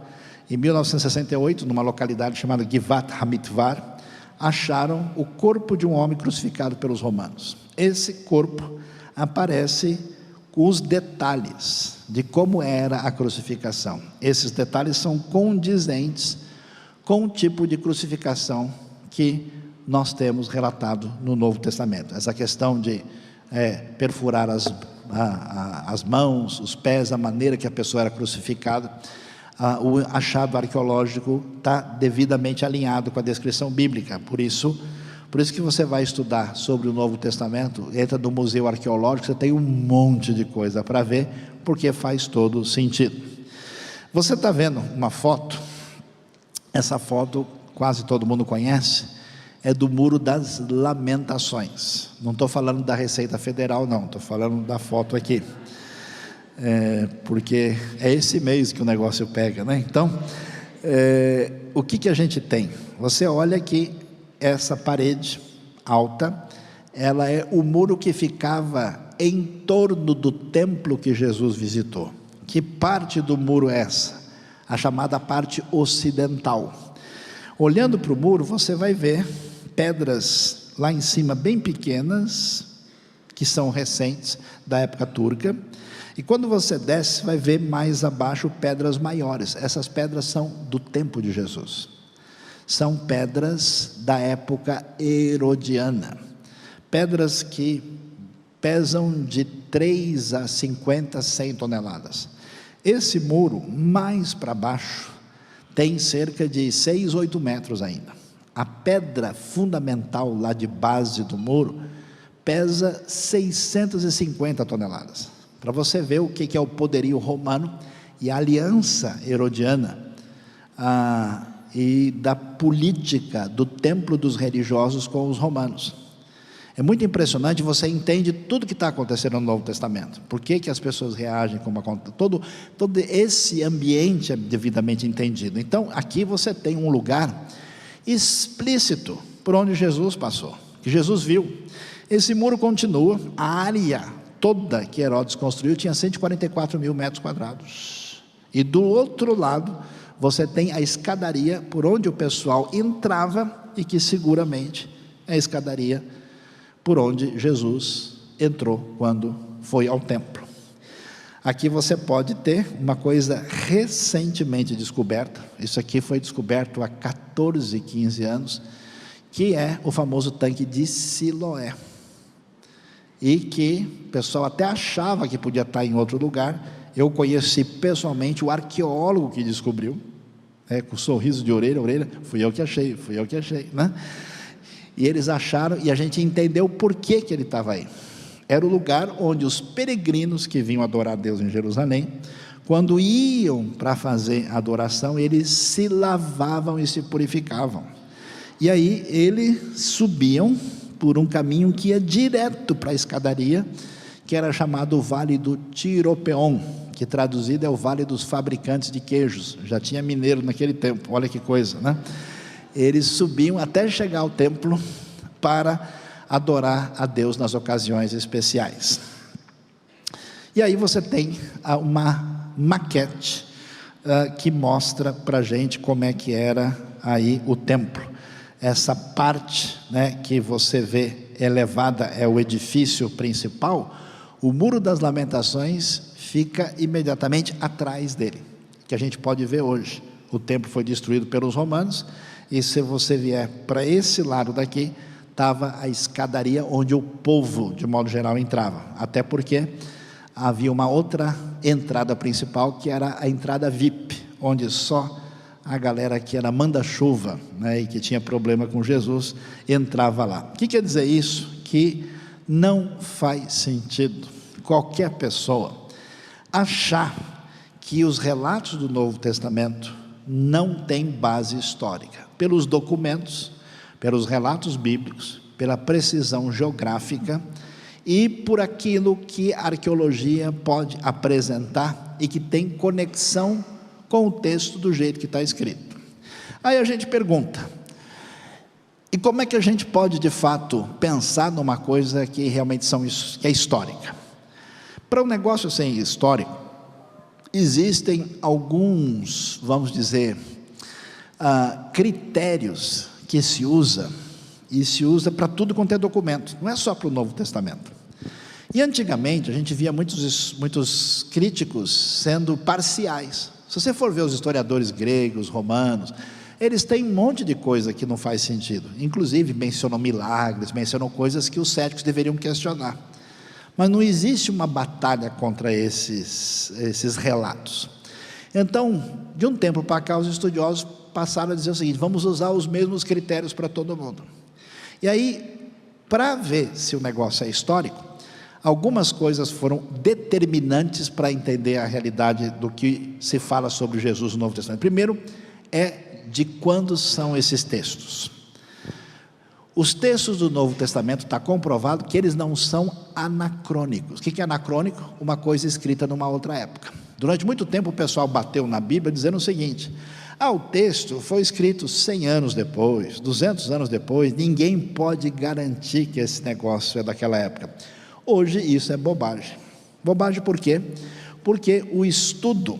Em 1968, numa localidade chamada Givat Hamitvar, acharam o corpo de um homem crucificado pelos romanos. Esse corpo aparece com os detalhes de como era a crucificação. Esses detalhes são condizentes com o tipo de crucificação que nós temos relatado no Novo Testamento. Essa questão de perfurar as mãos, os pés, a maneira que a pessoa era crucificada, o achado arqueológico está devidamente alinhado com a descrição bíblica. Por isso que você vai estudar sobre o Novo Testamento, entra no museu arqueológico, você tem um monte de coisa para ver, porque faz todo sentido. Você está vendo uma foto, essa foto quase todo mundo conhece, é do Muro das Lamentações. Não estou falando da Receita Federal, não, estou falando da foto aqui. Porque é esse mês que o negócio pega, né? Então, o que a gente tem? Você olha que essa parede alta, ela é o muro que ficava em torno do templo que Jesus visitou. Que parte do muro é essa? A chamada parte ocidental. Olhando para o muro, você vai ver pedras lá em cima bem pequenas, que são recentes, da época turca. E quando você desce, vai ver mais abaixo pedras maiores. Essas pedras são do tempo de Jesus. São pedras da época herodiana. Pedras que pesam de 3 a 50, 100 toneladas. Esse muro, mais para baixo, tem cerca de 6, 8 metros ainda. A pedra fundamental lá de base do muro pesa 650 toneladas. Para você ver o que é o poderio romano e a aliança herodiana e da política do templo dos religiosos com os romanos. É muito impressionante, você entende tudo que está acontecendo no Novo Testamento. Por que as pessoas reagem como acontece, todo esse ambiente é devidamente entendido. Então aqui você tem um lugar explícito por onde Jesus passou, que Jesus viu. Esse muro continua, a área toda que Herodes construiu tinha 144 mil metros quadrados, e do outro lado você tem a escadaria por onde o pessoal entrava, e que seguramente é a escadaria por onde Jesus entrou quando foi ao templo. Aqui você pode ter uma coisa recentemente descoberta, isso aqui foi descoberto há 14, 15 anos, que é o famoso tanque de Siloé, e que o pessoal até achava que podia estar em outro lugar. Eu conheci pessoalmente o arqueólogo que descobriu, com sorriso de orelha a orelha, fui eu que achei, né? E eles acharam, e a gente entendeu por que ele estava aí. Era o lugar onde os peregrinos que vinham adorar a Deus em Jerusalém, quando iam para fazer a adoração, eles se lavavam e se purificavam. E aí eles subiam por um caminho que ia direto para a escadaria, que era chamado o Vale do Tiropeon, que traduzido é o Vale dos Fabricantes de Queijos. Já tinha mineiro naquele tempo, olha que coisa, né? Eles subiam até chegar ao templo para adorar a Deus nas ocasiões especiais. E aí você tem uma maquete que mostra para a gente como é que era aí o templo. Essa parte, né, que você vê elevada é o edifício principal. O Muro das Lamentações fica imediatamente atrás dele, que a gente pode ver hoje. O templo foi destruído pelos romanos, e se você vier para esse lado daqui, estava a escadaria onde o povo, de modo geral, entrava. Até porque havia uma outra entrada principal, que era a entrada VIP, onde só a galera que era manda-chuva, né, e que tinha problema com Jesus, entrava lá. O que quer dizer isso? Que não faz sentido qualquer pessoa achar que os relatos do Novo Testamento não têm base histórica, pelos documentos, pelos relatos bíblicos, pela precisão geográfica e por aquilo que a arqueologia pode apresentar e que tem conexão com o texto do jeito que está escrito. Aí a gente pergunta, e como é que a gente pode de fato pensar numa coisa que realmente que é histórica? Para um negócio ser histórico, existem alguns, vamos dizer, critérios que se usa, e se usa para tudo quanto é documento, não é só para o Novo Testamento. E antigamente a gente via muitos críticos sendo parciais. Se você for ver os historiadores gregos, romanos, eles têm um monte de coisa que não faz sentido, inclusive mencionam milagres, mencionam coisas que os céticos deveriam questionar. Mas não existe uma batalha contra esses relatos. Então, de um tempo para cá, os estudiosos passaram a dizer o seguinte: vamos usar os mesmos critérios para todo mundo. E aí, para ver se o negócio é histórico, algumas coisas foram determinantes para entender a realidade do que se fala sobre Jesus no Novo Testamento. Primeiro, é de quando são esses textos. Os textos do Novo Testamento, está comprovado que eles não são anacrônicos. O que é anacrônico? Uma coisa escrita numa outra época. Durante muito tempo o pessoal bateu na Bíblia dizendo o seguinte: o texto foi escrito 100 anos depois, 200 anos depois, ninguém pode garantir que esse negócio é daquela época. Hoje isso é bobagem. Bobagem por quê? Porque o estudo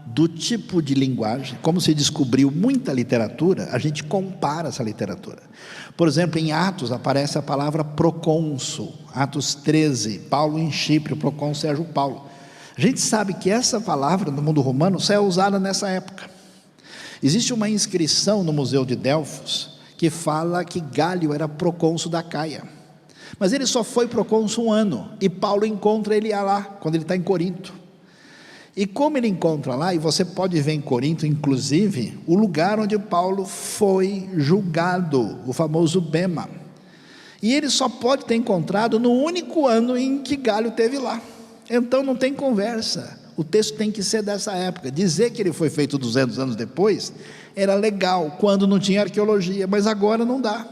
do tipo de linguagem, como se descobriu muita literatura, a gente compara essa literatura. Por exemplo, em Atos aparece a palavra procônsul, Atos 13, Paulo em Chipre, o procônsul Sérgio Paulo. A gente sabe que essa palavra no mundo romano só é usada nessa época. Existe uma inscrição no Museu de Delfos que fala que Gálio era procônsul da Caia. Mas ele só foi procônsul um ano, e Paulo encontra ele lá, quando ele está em Corinto. E como ele encontra lá, e você pode ver em Corinto, inclusive, o lugar onde Paulo foi julgado, o famoso Bema. E ele só pode ter encontrado no único ano em que Galho esteve lá. Então não tem conversa, o texto tem que ser dessa época. Dizer que ele foi feito 200 anos depois, era legal, quando não tinha arqueologia, mas agora não dá.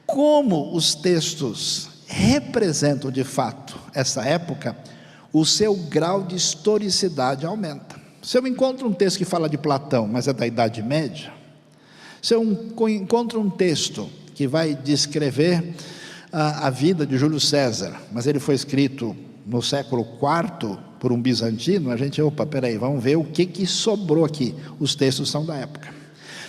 Como os textos representam de fato essa época, o seu grau de historicidade aumenta. Se eu encontro um texto que fala de Platão, mas é da Idade Média, se eu encontro um texto que vai descrever a vida de Júlio César, mas ele foi escrito no século IV por um bizantino, a gente, peraí, vamos ver o que sobrou aqui. Os textos são da época.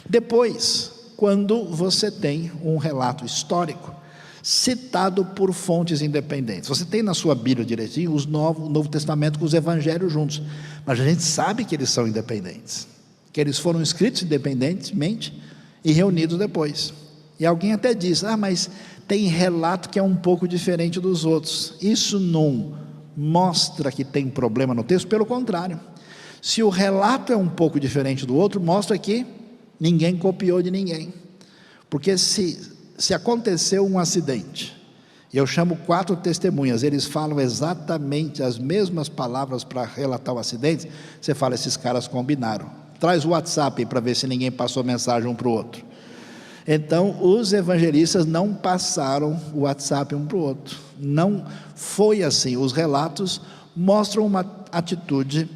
Depois, quando você tem um relato histórico citado por fontes independentes, você tem na sua Bíblia direitinho o Novo Testamento com os evangelhos juntos, mas a gente sabe que eles são independentes, que eles foram escritos independentemente e reunidos depois. E alguém até diz, mas tem relato que é um pouco diferente dos outros. Isso não mostra que tem problema no texto, pelo contrário, se o relato é um pouco diferente do outro, mostra que ninguém copiou de ninguém. Porque se aconteceu um acidente, e eu chamo 4 testemunhas, eles falam exatamente as mesmas palavras para relatar o acidente, você fala, esses caras combinaram. Traz o WhatsApp para ver se ninguém passou mensagem um para o outro. Então os evangelistas não passaram o WhatsApp um para o outro, não foi assim. Os relatos mostram uma atitude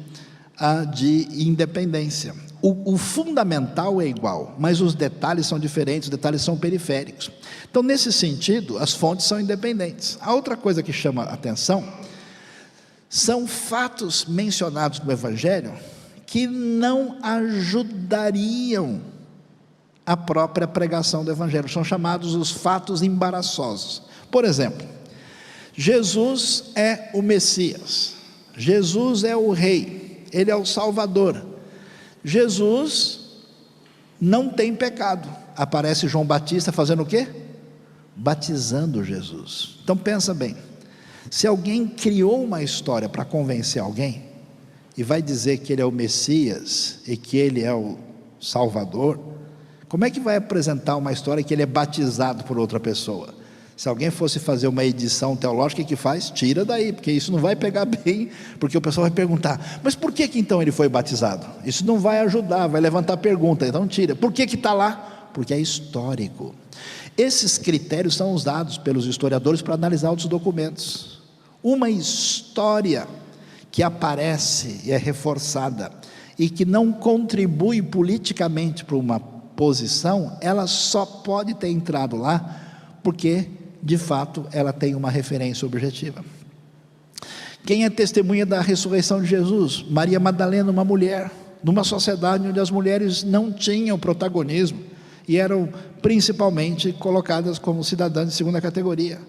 de independência. O fundamental é igual, mas os detalhes são diferentes, os detalhes são periféricos. Então, nesse sentido, as fontes são independentes. A outra coisa que chama a atenção são fatos mencionados no Evangelho que não ajudariam a própria pregação do Evangelho. São chamados os fatos embaraçosos. Por exemplo, Jesus é o Messias, Jesus é o Rei, Ele é o Salvador. Jesus não tem pecado. Aparece João Batista fazendo o quê? Batizando Jesus. Então pensa bem, se alguém criou uma história para convencer alguém, e vai dizer que ele é o Messias, e que ele é o Salvador, como é que vai apresentar uma história que ele é batizado por outra pessoa? Se alguém fosse fazer uma edição teológica, o que faz? Tira daí, porque isso não vai pegar bem, porque o pessoal vai perguntar, mas por que então ele foi batizado? Isso não vai ajudar, vai levantar pergunta, então tira. Por que está lá? Porque é histórico. Esses critérios são usados pelos historiadores para analisar outros documentos. Uma história que aparece e é reforçada, e que não contribui politicamente para uma posição, ela só pode ter entrado lá, porque de fato ela tem uma referência objetiva. Quem é testemunha da ressurreição de Jesus? Maria Madalena, uma mulher, numa sociedade onde as mulheres não tinham protagonismo, e eram principalmente colocadas como cidadãs de segunda categoria.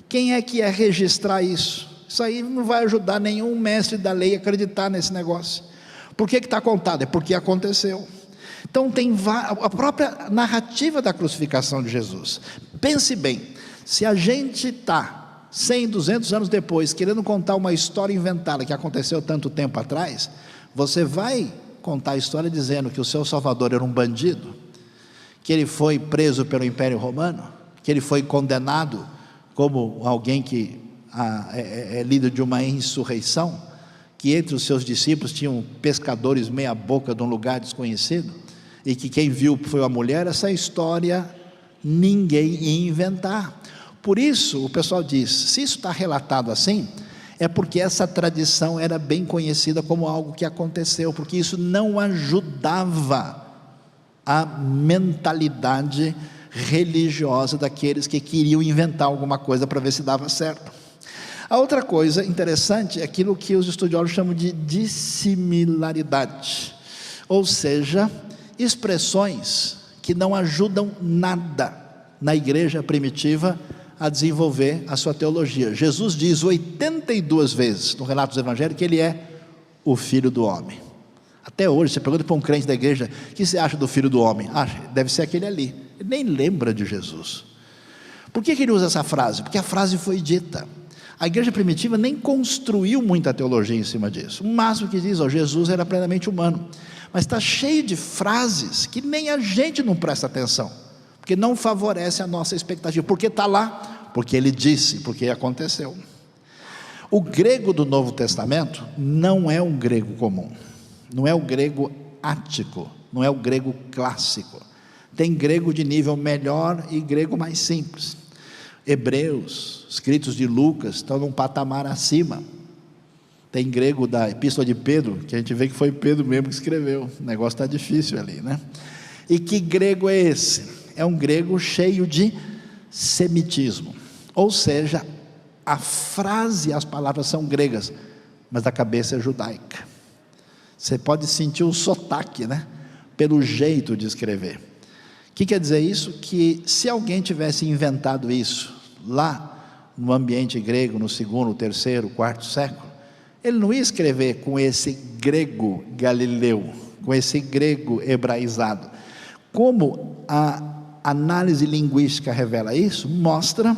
Quem é que ia registrar isso? Isso aí não vai ajudar nenhum mestre da lei a acreditar nesse negócio. Por que está contado? É porque aconteceu. Então tem a própria narrativa da crucificação de Jesus. Pense bem, se a gente está 100, 200 anos depois querendo contar uma história inventada que aconteceu tanto tempo atrás, você vai contar a história dizendo que o seu Salvador era um bandido, que ele foi preso pelo Império Romano, que ele foi condenado como alguém que é líder de uma insurreição, que entre os seus discípulos tinham pescadores meia boca de um lugar desconhecido, e que quem viu foi uma mulher. Essa história ninguém ia inventar. Por isso o pessoal diz, se isso está relatado assim, é porque essa tradição era bem conhecida como algo que aconteceu, porque isso não ajudava a mentalidade religiosa daqueles que queriam inventar alguma coisa para ver se dava certo. A outra coisa interessante é aquilo que os estudiosos chamam de dissimilaridade, ou seja, expressões que não ajudam nada na igreja primitiva a desenvolver a sua teologia. Jesus diz 82 vezes no relato dos evangelhos que ele é o Filho do Homem. Até hoje, você pergunta para um crente da igreja, o que você acha do Filho do Homem? Deve ser aquele ali. Ele nem lembra de Jesus, Por que ele usa essa frase? Porque a frase foi dita. A igreja primitiva nem construiu muita teologia em cima disso. O máximo que diz, Jesus era plenamente humano. Mas está cheio de frases que nem a gente não presta atenção, porque não favorece a nossa expectativa. Porque está lá? Porque ele disse, porque aconteceu. O grego do Novo Testamento não é um grego comum, não é o grego ático, não é o grego clássico. Tem grego de nível melhor e grego mais simples. Hebreus, escritos de Lucas, estão num patamar acima. Tem grego da Epístola de Pedro, que a gente vê que foi Pedro mesmo que escreveu. O negócio está difícil ali, né? E que grego é esse? É um grego cheio de semitismo, ou seja, a frase e as palavras são gregas, mas a cabeça é judaica. Você pode sentir o sotaque, né? Pelo jeito de escrever. O que quer dizer isso? Que se alguém tivesse inventado isso lá no ambiente grego, no segundo, terceiro, quarto século, ele não ia escrever com esse grego galileu, com esse grego hebraizado. Como a análise linguística revela isso, mostra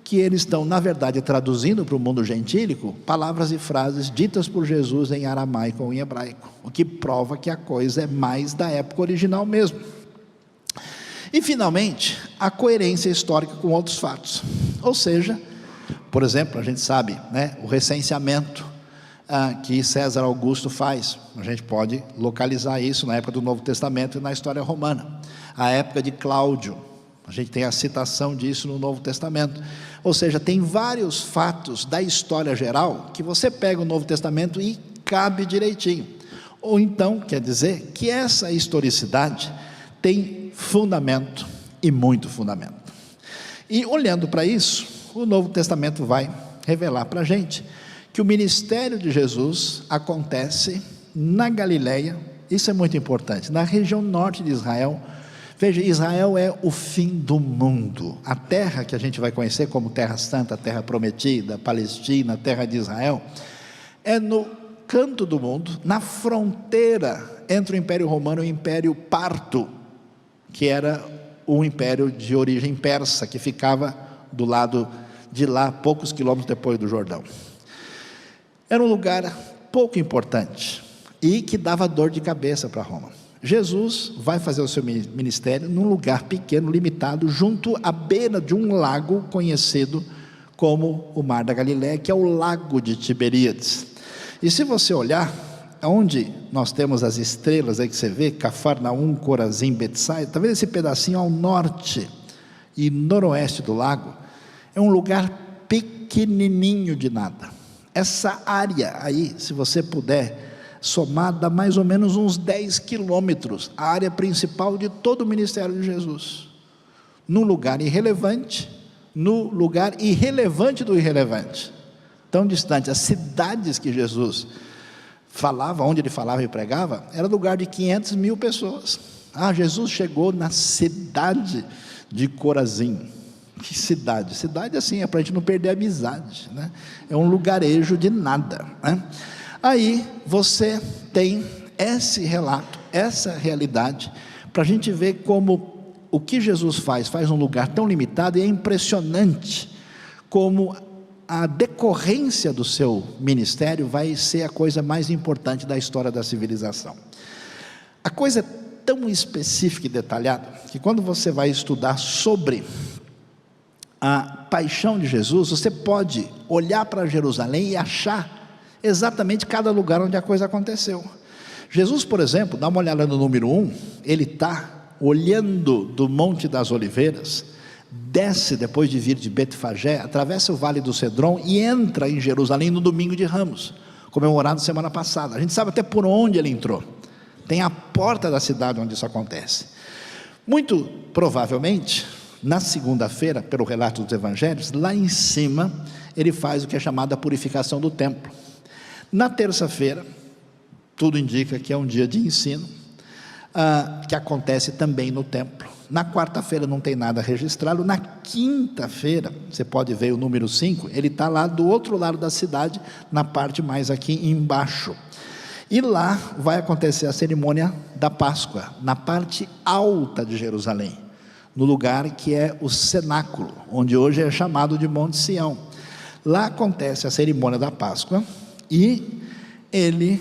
que eles estão, na verdade, traduzindo para o mundo gentílico palavras e frases ditas por Jesus em aramaico ou em hebraico, o que prova que a coisa é mais da época original mesmo. E finalmente, a coerência histórica com outros fatos, ou seja, por exemplo, a gente sabe, né, o recenseamento que César Augusto faz, a gente pode localizar isso na época do Novo Testamento e na história romana. A época de Cláudio, a gente tem a citação disso no Novo Testamento, ou seja, tem vários fatos da história geral, que você pega o Novo Testamento e cabe direitinho, ou então, quer dizer, que essa historicidade tem fundamento, e muito fundamento. E olhando para isso, o Novo Testamento vai revelar para a gente, que o ministério de Jesus acontece na Galileia, isso é muito importante, na região norte de Israel. Veja, Israel é o fim do mundo, a terra que a gente vai conhecer como Terra Santa, Terra Prometida, Palestina, Terra de Israel, é no canto do mundo, na fronteira entre o Império Romano e o Império Parto, que era um império de origem persa, que ficava do lado de lá, poucos quilômetros depois do Jordão. Era um lugar pouco importante e que dava dor de cabeça para Roma. Jesus vai fazer o seu ministério num lugar pequeno, limitado, junto à beira de um lago conhecido como o Mar da Galileia, que é o Lago de Tiberíades. E se você olhar, onde nós temos as estrelas aí que você vê, Cafarnaum, Corazim, Betsaida, está vendo esse pedacinho ao norte e noroeste do lago? É um lugar pequenininho de nada. Essa área aí, se você puder somar, dá mais ou menos uns 10 quilômetros, a área principal de todo o ministério de Jesus, num lugar irrelevante, no lugar irrelevante do irrelevante, tão distante. As cidades que Jesus falava, onde ele falava e pregava, era lugar de 500 mil pessoas. Jesus chegou na cidade de Corazim. Que cidade? Cidade assim, é para a gente não perder a amizade, né? É um lugarejo de nada, né? Aí você tem esse relato, essa realidade, para a gente ver como o que Jesus faz num lugar tão limitado, e é impressionante como a decorrência do seu ministério vai ser a coisa mais importante da história da civilização. A coisa é tão específica e detalhada, que quando você vai estudar sobre a paixão de Jesus, você pode olhar para Jerusalém e achar exatamente cada lugar onde a coisa aconteceu. Jesus, por exemplo, dá uma olhada no número 1, ele está olhando do Monte das Oliveiras, desce depois de vir de Betfagé, atravessa o Vale do Cedron e entra em Jerusalém no domingo de Ramos, comemorado semana passada. A gente sabe até por onde ele entrou, tem a porta da cidade onde isso acontece. Muito provavelmente, na segunda-feira, pelo relato dos evangelhos, lá em cima, ele faz o que é chamado a purificação do templo. Na terça-feira, tudo indica que é um dia de ensino, que acontece também no templo. Na quarta-feira não tem nada registrado. Na quinta-feira, você pode ver o número 5, ele está lá do outro lado da cidade, na parte mais aqui embaixo. E lá vai acontecer a cerimônia da Páscoa, na parte alta de Jerusalém, no lugar que é o cenáculo, onde hoje é chamado de Monte Sião. Lá acontece a cerimônia da Páscoa, e ele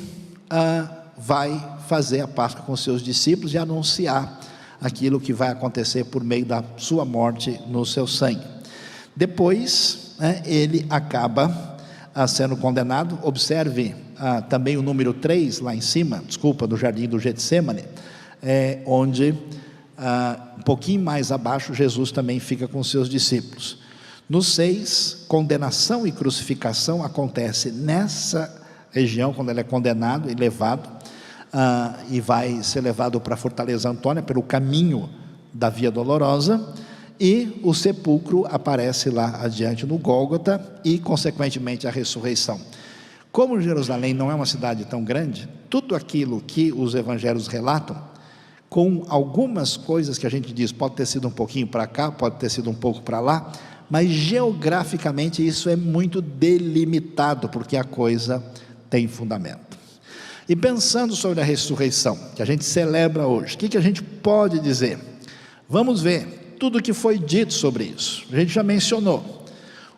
vai fazer a Páscoa com seus discípulos e anunciar aquilo que vai acontecer por meio da sua morte no seu sangue. Depois, ele acaba sendo condenado. Observe também o número 3 lá em cima, do jardim do Getsemane, onde um pouquinho mais abaixo Jesus também fica com seus discípulos. No 6, condenação e crucificação acontece nessa região, quando ele é condenado e levado, e vai ser levado para a Fortaleza Antônia pelo caminho da Via Dolorosa, e o sepulcro aparece lá adiante no Gólgota, e consequentemente a ressurreição. Como Jerusalém não é uma cidade tão grande, tudo aquilo que os evangelhos relatam, com algumas coisas que a gente diz, pode ter sido um pouquinho para cá, pode ter sido um pouco para lá, mas geograficamente isso é muito delimitado, porque a coisa tem fundamento. E pensando sobre a ressurreição, que a gente celebra hoje, o que a gente pode dizer? Vamos ver tudo o que foi dito sobre isso. A gente já mencionou.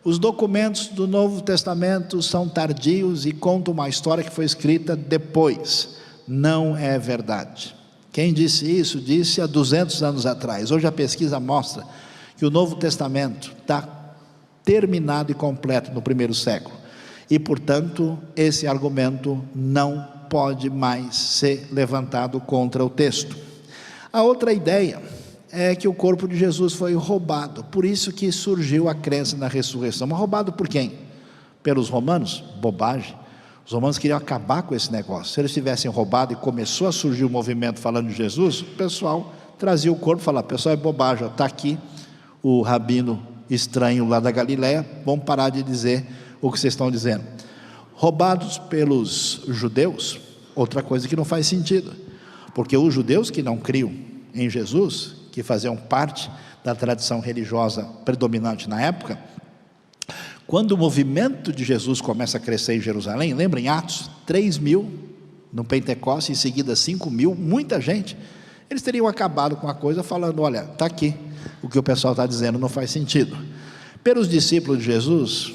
Os documentos do Novo Testamento são tardios e contam uma história que foi escrita depois. Não é verdade. Quem disse isso, disse há 200 anos atrás. Hoje a pesquisa mostra que o Novo Testamento está terminado e completo no primeiro século. E, portanto, esse argumento não pode mais ser levantado contra o texto. A outra ideia é que o corpo de Jesus foi roubado, por isso que surgiu a crença na ressurreição. Mas roubado por quem? Pelos romanos? Bobagem. Os romanos queriam acabar com esse negócio. Se eles tivessem roubado e começou a surgir o movimento falando de Jesus, o pessoal trazia o corpo e falava: pessoal, é bobagem, está aqui o rabino estranho lá da Galileia, vamos parar de dizer o que vocês estão dizendo. Roubados pelos judeus, outra coisa que não faz sentido, porque os judeus que não criam em Jesus, que faziam parte da tradição religiosa predominante na época, quando o movimento de Jesus começa a crescer em Jerusalém, lembra em Atos, 3.000 no Pentecostes, em seguida 5.000, muita gente, eles teriam acabado com a coisa falando: olha, está aqui, o que o pessoal está dizendo não faz sentido. Pelos discípulos de Jesus,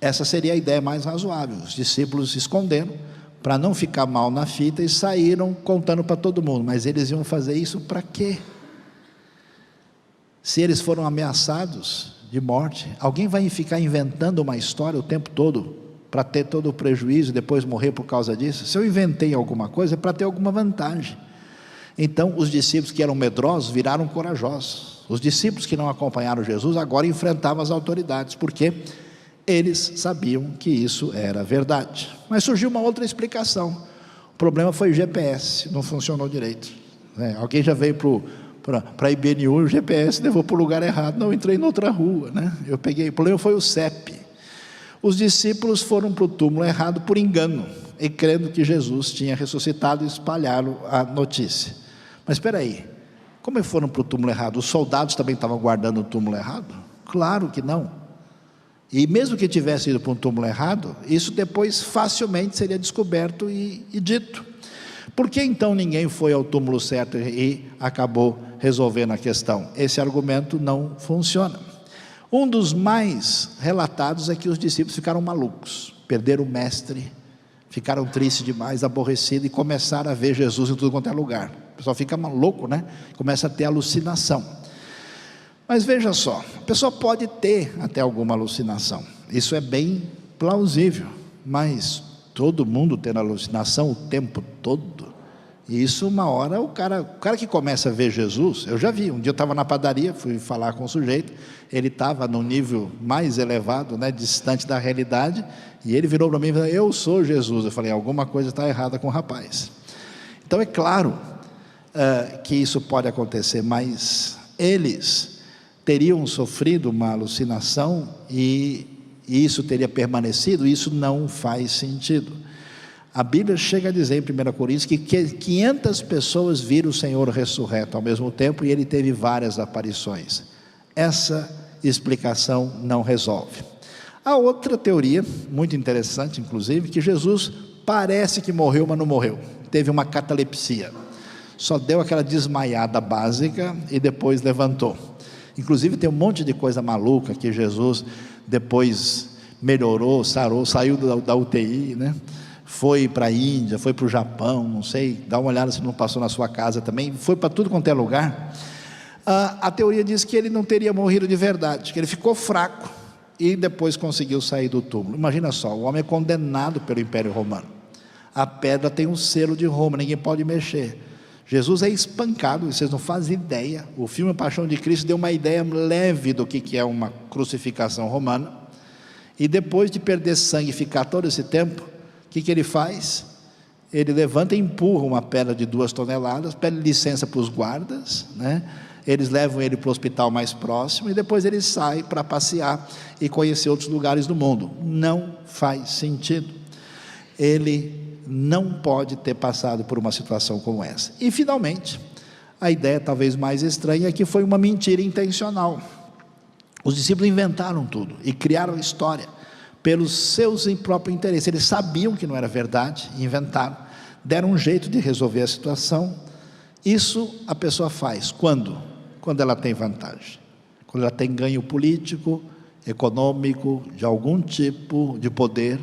essa seria a ideia mais razoável. Os discípulos se esconderam para não ficar mal na fita e saíram contando para todo mundo. Mas eles iam fazer isso para quê? Se eles foram ameaçados de morte, alguém vai ficar inventando uma história o tempo todo para ter todo o prejuízo e depois morrer por causa disso? Se eu inventei alguma coisa é para ter alguma vantagem. Então os discípulos que eram medrosos viraram corajosos. Os discípulos que não acompanharam Jesus agora enfrentavam as autoridades, porque eles sabiam que isso era verdade. Mas surgiu uma outra explicação. O problema foi o GPS, não funcionou direito. Alguém já veio para a IBNU, o GPS levou para o lugar errado. Não, entrei em outra rua, o problema foi o CEP. Os discípulos foram para o túmulo errado por engano, e crendo que Jesus tinha ressuscitado, e espalharam a notícia. Mas espera aí, como eles foram para o túmulo errado? Os soldados também estavam guardando o túmulo errado? Claro que não. E mesmo que tivesse ido para um túmulo errado, isso depois facilmente seria descoberto e dito. Por que então ninguém foi ao túmulo certo e acabou resolvendo a questão? Esse argumento não funciona. Um dos mais relatados é que os discípulos ficaram malucos, perderam o mestre, ficaram tristes demais, aborrecidos, e começaram a ver Jesus em tudo quanto é lugar. O pessoal fica maluco, começa a ter alucinação. Mas veja só, a pessoa pode ter até alguma alucinação, isso é bem plausível, mas todo mundo tendo alucinação o tempo todo, e isso uma hora o cara que começa a ver Jesus, eu já vi, um dia eu estava na padaria, fui falar com o sujeito, ele estava num nível mais elevado, distante da realidade, e ele virou para mim e falou: eu sou Jesus. Eu falei: alguma coisa está errada com o rapaz. Então é claro que isso pode acontecer, mas eles teriam sofrido uma alucinação e isso teria permanecido. Isso não faz sentido. A Bíblia chega a dizer em 1 Coríntios que 500 pessoas viram o Senhor ressurreto ao mesmo tempo, e ele teve várias aparições. Essa explicação não resolve. Há outra teoria, muito interessante inclusive, que Jesus parece que morreu, mas não morreu. Teve uma catalepsia, só deu aquela desmaiada básica e depois levantou. Inclusive tem um monte de coisa maluca que Jesus depois melhorou, sarou, saiu da UTI, né? Foi para a Índia, foi para o Japão, não sei, dá uma olhada se não passou na sua casa também, foi para tudo quanto é lugar. A teoria diz que ele não teria morrido de verdade, que ele ficou fraco e depois conseguiu sair do túmulo. Imagina só, o homem é condenado pelo Império Romano, a pedra tem um selo de Roma, ninguém pode mexer. Jesus é espancado, vocês não fazem ideia. O filme Paixão de Cristo deu uma ideia leve do que é uma crucificação romana. E depois de perder sangue e ficar todo esse tempo, o que ele faz? Ele levanta e empurra uma pedra de 2 toneladas, pede licença para os guardas, né? Eles levam ele para o hospital mais próximo e depois ele sai para passear e conhecer outros lugares do mundo. Não faz sentido. Ele não pode ter passado por uma situação como essa. E finalmente, a ideia talvez mais estranha é que foi uma mentira intencional. Os discípulos inventaram tudo e criaram história pelos seus próprios interesses. Eles sabiam que não era verdade, inventaram, deram um jeito de resolver a situação. Isso a pessoa faz quando? Quando ela tem vantagem, quando ela tem ganho político, econômico, de algum tipo de poder.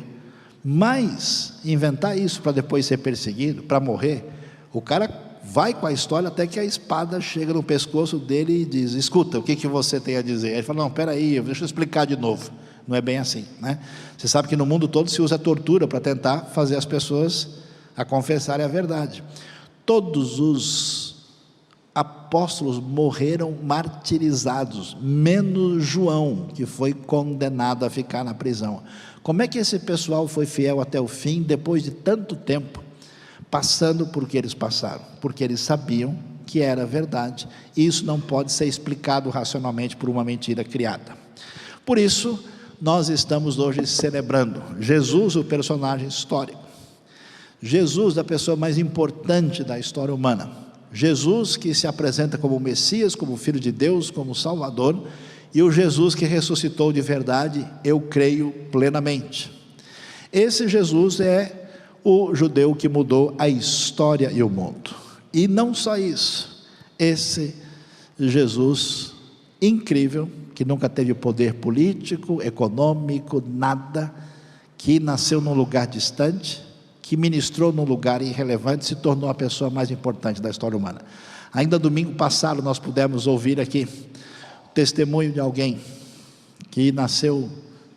Mas inventar isso para depois ser perseguido, para morrer, o cara vai com a história até que a espada chega no pescoço dele e diz: escuta, o que você tem a dizer? Ele fala: não, peraí, deixa eu explicar de novo. Não é bem assim, né? Você sabe que no mundo todo se usa tortura para tentar fazer as pessoas a confessarem a verdade. Todos os apóstolos morreram martirizados, menos João, que foi condenado a ficar na prisão. Como é que esse pessoal foi fiel até o fim, depois de tanto tempo, passando por que eles passaram? Porque eles sabiam que era verdade, e isso não pode ser explicado racionalmente por uma mentira criada. Por isso, nós estamos hoje celebrando Jesus, o personagem histórico, Jesus, a pessoa mais importante da história humana, Jesus que se apresenta como o Messias, como o Filho de Deus, como o Salvador, e o Jesus que ressuscitou de verdade, eu creio plenamente. Esse Jesus é o judeu que mudou a história e o mundo. E não só isso, esse Jesus incrível, que nunca teve poder político, econômico, nada, que nasceu num lugar distante, que ministrou num lugar irrelevante, se tornou a pessoa mais importante da história humana. Ainda domingo passado nós pudemos ouvir aqui testemunho de alguém que nasceu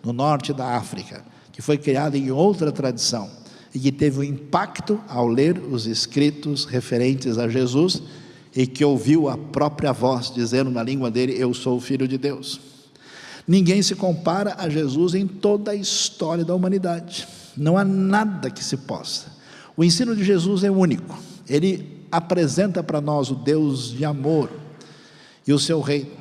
no norte da África, que foi criado em outra tradição e que teve um impacto ao ler os escritos referentes a Jesus e que ouviu a própria voz dizendo na língua dele: eu sou o Filho de Deus. Ninguém se compara a Jesus em toda a história da humanidade, não há nada que se possa. O ensino de Jesus é único, ele apresenta para nós o Deus de amor e o seu reino,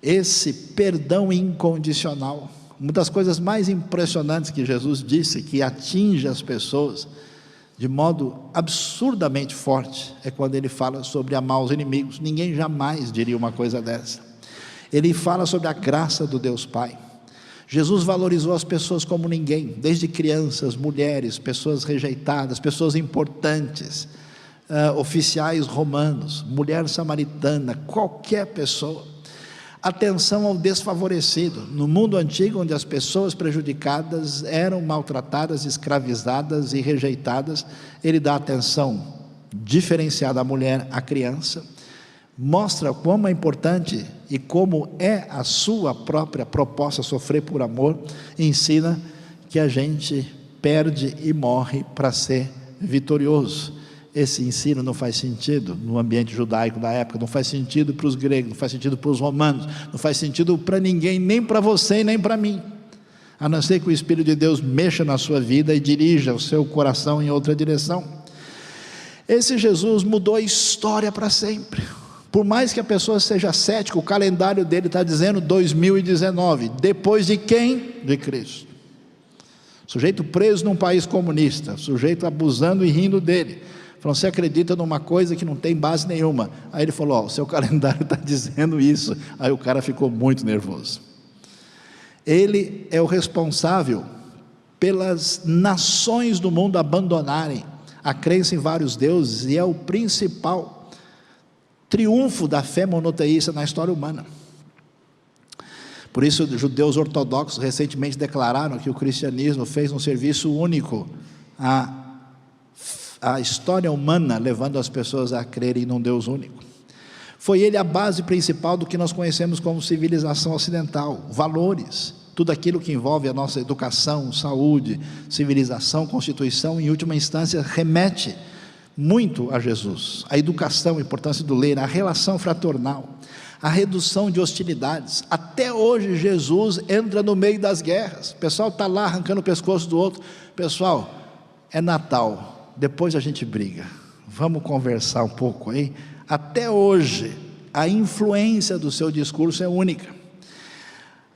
esse perdão incondicional. Uma das coisas mais impressionantes que Jesus disse, que atinge as pessoas de modo absurdamente forte, é quando ele fala sobre amar os inimigos. Ninguém jamais diria uma coisa dessa. Ele fala sobre a graça do Deus Pai. Jesus valorizou as pessoas como ninguém, desde crianças, mulheres, pessoas rejeitadas, pessoas importantes, oficiais romanos, mulher samaritana, qualquer pessoa. Atenção ao desfavorecido. No mundo antigo, onde as pessoas prejudicadas eram maltratadas, escravizadas e rejeitadas, ele dá atenção diferenciada à mulher, à criança, mostra como é importante e como é a sua própria proposta sofrer por amor, ensina que a gente perde e morre para ser vitorioso. Esse ensino não faz sentido no ambiente judaico da época, não faz sentido para os gregos, não faz sentido para os romanos, não faz sentido para ninguém, nem para você e nem para mim, a não ser que o Espírito de Deus mexa na sua vida e dirija o seu coração em outra direção. Esse Jesus mudou a história para sempre. Por mais que a pessoa seja cética, o calendário dele está dizendo 2019, depois de quem? De Cristo. Sujeito preso num país comunista, sujeito abusando e rindo dele, falou: você acredita numa coisa que não tem base nenhuma? Aí ele falou: o seu calendário está dizendo isso. Aí o cara ficou muito nervoso. Ele é o responsável pelas nações do mundo abandonarem a crença em vários deuses, e é o principal triunfo da fé monoteísta na história humana. Por isso, os judeus ortodoxos recentemente declararam que o cristianismo fez um serviço único à história humana, levando as pessoas a crerem num Deus único. Foi ele a base principal do que nós conhecemos como civilização ocidental, valores, tudo aquilo que envolve a nossa educação, saúde, civilização, constituição, em última instância, remete muito a Jesus. A educação, a importância do ler, a relação fraternal, a redução de hostilidades. Até hoje Jesus entra no meio das guerras, o pessoal está lá arrancando o pescoço do outro. Pessoal, é Natal, depois a gente briga, vamos conversar um pouco aí. Até hoje, a influência do seu discurso é única.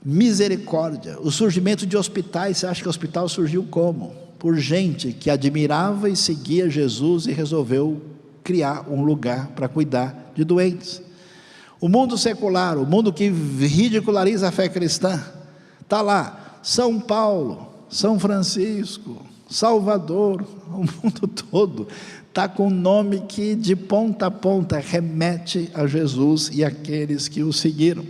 Misericórdia, o surgimento de hospitais. Você acha que o hospital surgiu como? Por gente que admirava e seguia Jesus e resolveu criar um lugar para cuidar de doentes. O mundo secular, o mundo que ridiculariza a fé cristã, está lá, São Paulo, São Francisco, Salvador, o mundo todo está com um nome que de ponta a ponta remete a Jesus e aqueles que o seguiram.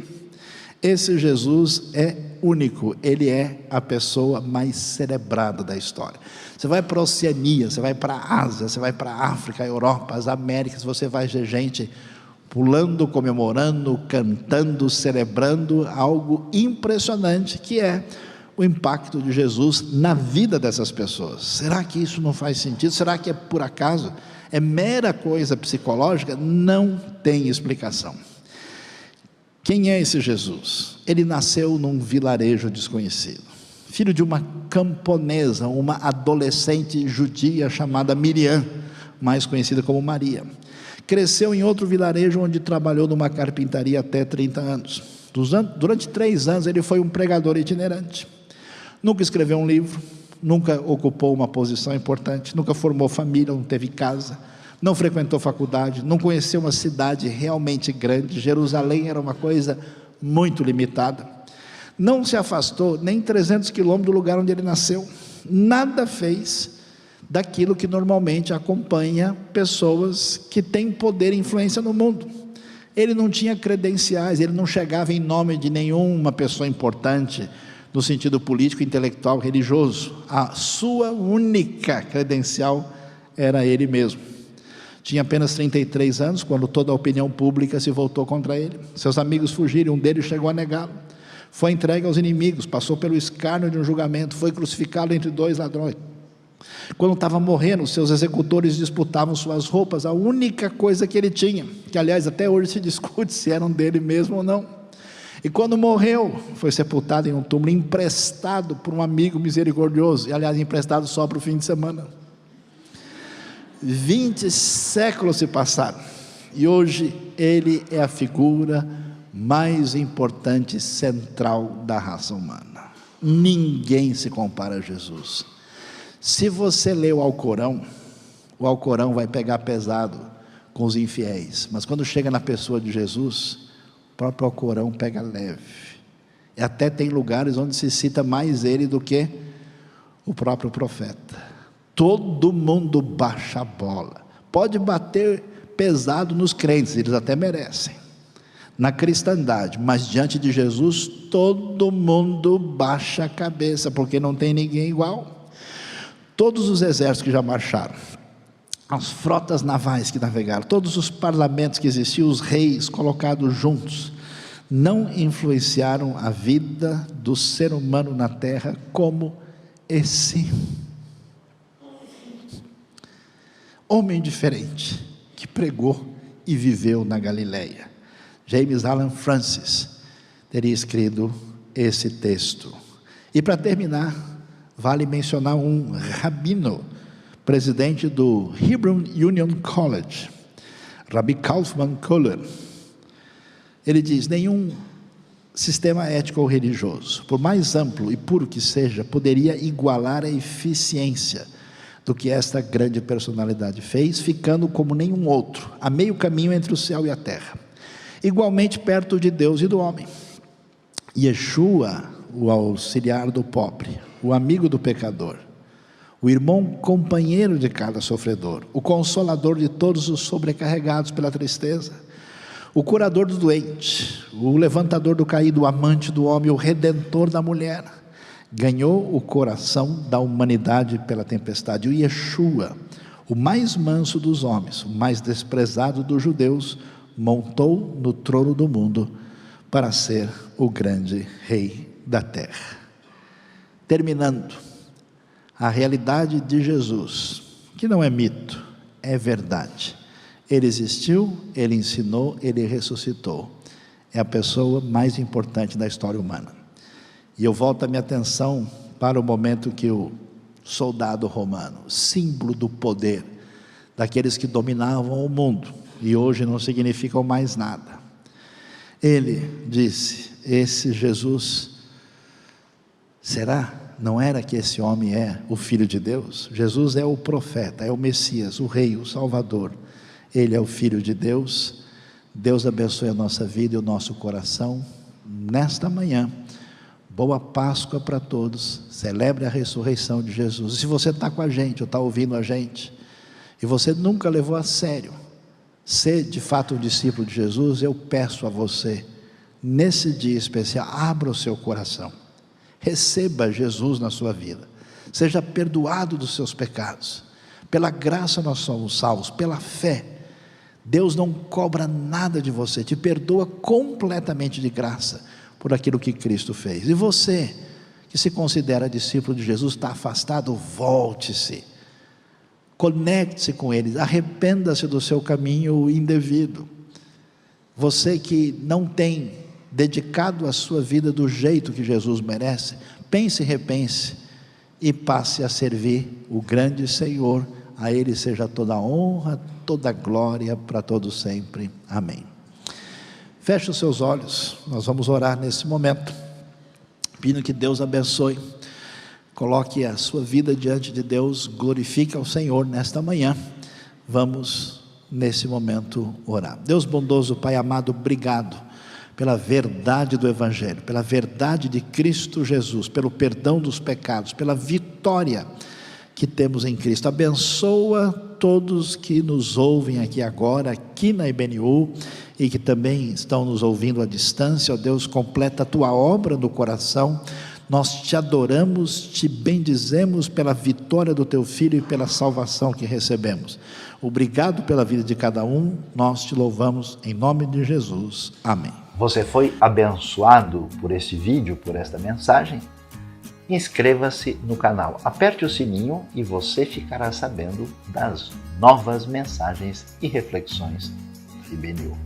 Esse Jesus é único, ele é a pessoa mais celebrada da história. Você vai para a Oceania, você vai para a Ásia, você vai para a África, a Europa, as Américas, você vai ver gente pulando, comemorando, cantando, celebrando algo impressionante, que é o impacto de Jesus na vida dessas pessoas. Será que isso não faz sentido? Será que é por acaso? É mera coisa psicológica? Não tem explicação. Quem é esse Jesus? Ele nasceu num vilarejo desconhecido, filho de uma camponesa, uma adolescente judia chamada Miriam, mais conhecida como Maria. Cresceu em outro vilarejo onde trabalhou numa carpintaria até 30 anos. Durante 3 anos ele foi um pregador itinerante. Nunca escreveu um livro, nunca ocupou uma posição importante, nunca formou família, não teve casa, não frequentou faculdade, não conheceu uma cidade realmente grande. Jerusalém era uma coisa muito limitada. Não se afastou nem 300 quilômetros do lugar onde ele nasceu. Nada fez daquilo que normalmente acompanha pessoas que têm poder e influência no mundo. Ele não tinha credenciais, ele não chegava em nome de nenhuma pessoa importante, no sentido político, intelectual, religioso. A sua única credencial era ele mesmo. Tinha apenas 33 anos, quando toda a opinião pública se voltou contra ele. Seus amigos fugiram, um deles chegou a negá-lo. Foi entregue aos inimigos, passou pelo escárnio de um julgamento, foi crucificado entre 2 ladrões. Quando estava morrendo, seus executores disputavam suas roupas, a única coisa que ele tinha, que aliás até hoje se discute se eram dele mesmo ou não. E quando morreu, foi sepultado em um túmulo emprestado por um amigo misericordioso, e aliás emprestado só para o fim de semana. 20 séculos se passaram, e hoje ele é a figura mais importante, central da raça humana. Ninguém se compara a Jesus. Se você lê o Alcorão vai pegar pesado com os infiéis, mas quando chega na pessoa de Jesus, o próprio Alcorão pega leve, e até tem lugares onde se cita mais ele do que o próprio profeta. Todo mundo baixa a bola, pode bater pesado nos crentes, eles até merecem, na cristandade, mas diante de Jesus, todo mundo baixa a cabeça, porque não tem ninguém igual. Todos os exércitos que já marcharam, as frotas navais que navegaram, todos os parlamentos que existiam, os reis colocados juntos, não influenciaram a vida do ser humano na terra como esse homem diferente, que pregou e viveu na Galileia. James Alan Francis teria escrito esse texto. E para terminar, vale mencionar um rabino, presidente do Hebrew Union College, Rabbi Kaufman Kohler. Ele diz: nenhum sistema ético ou religioso, por mais amplo e puro que seja, poderia igualar a eficiência do que esta grande personalidade fez, ficando como nenhum outro, a meio caminho entre o céu e a terra, igualmente perto de Deus e do homem. Yeshua, o auxiliar do pobre, o amigo do pecador, o irmão companheiro de cada sofredor, o consolador de todos os sobrecarregados pela tristeza, o curador do doente, o levantador do caído, o amante do homem, o redentor da mulher, ganhou o coração da humanidade pela tempestade. O Yeshua, o mais manso dos homens, o mais desprezado dos judeus, montou no trono do mundo para ser o grande rei da terra. Terminando, a realidade de Jesus, que não é mito, é verdade. Ele existiu, ele ensinou, ele ressuscitou. É a pessoa mais importante da história humana. E eu volto a minha atenção para o momento que o soldado romano, símbolo do poder, daqueles que dominavam o mundo, e hoje não significam mais nada. Ele disse: esse Jesus, será? Não era que esse homem é o Filho de Deus? Jesus é o profeta, é o Messias, o Rei, o Salvador. Ele é o Filho de Deus. Deus abençoe a nossa vida e o nosso coração. Nesta manhã, boa Páscoa para todos. Celebre a ressurreição de Jesus. E se você está com a gente, ou está ouvindo a gente, e você nunca levou a sério ser de fato um discípulo de Jesus, eu peço a você, nesse dia especial, abra o seu coração, receba Jesus na sua vida, seja perdoado dos seus pecados. Pela graça nós somos salvos, pela fé. Deus não cobra nada de você, te perdoa completamente de graça por aquilo que Cristo fez. E você que se considera discípulo de Jesus, está afastado, volte-se, conecte-se com Ele, arrependa-se do seu caminho indevido. Você que não tem dedicado a sua vida do jeito que Jesus merece, pense e repense, e passe a servir o grande Senhor. A Ele seja toda a honra, toda a glória, para todos sempre, amém. Feche os seus olhos, nós vamos orar nesse momento, pedindo que Deus abençoe. Coloque a sua vida diante de Deus, glorifique ao Senhor nesta manhã. Vamos nesse momento orar. Deus bondoso, Pai amado, obrigado pela verdade do Evangelho, pela verdade de Cristo Jesus, pelo perdão dos pecados, pela vitória que temos em Cristo. Abençoa todos que nos ouvem aqui agora, aqui na IBNU, e que também estão nos ouvindo à distância. Ó Deus, completa a tua obra no coração. Nós te adoramos, te bendizemos pela vitória do teu Filho e pela salvação que recebemos. Obrigado pela vida de cada um, nós te louvamos em nome de Jesus, amém. Você foi abençoado por este vídeo, por esta mensagem? Inscreva-se no canal, aperte o sininho e você ficará sabendo das novas mensagens e reflexões de IBNU.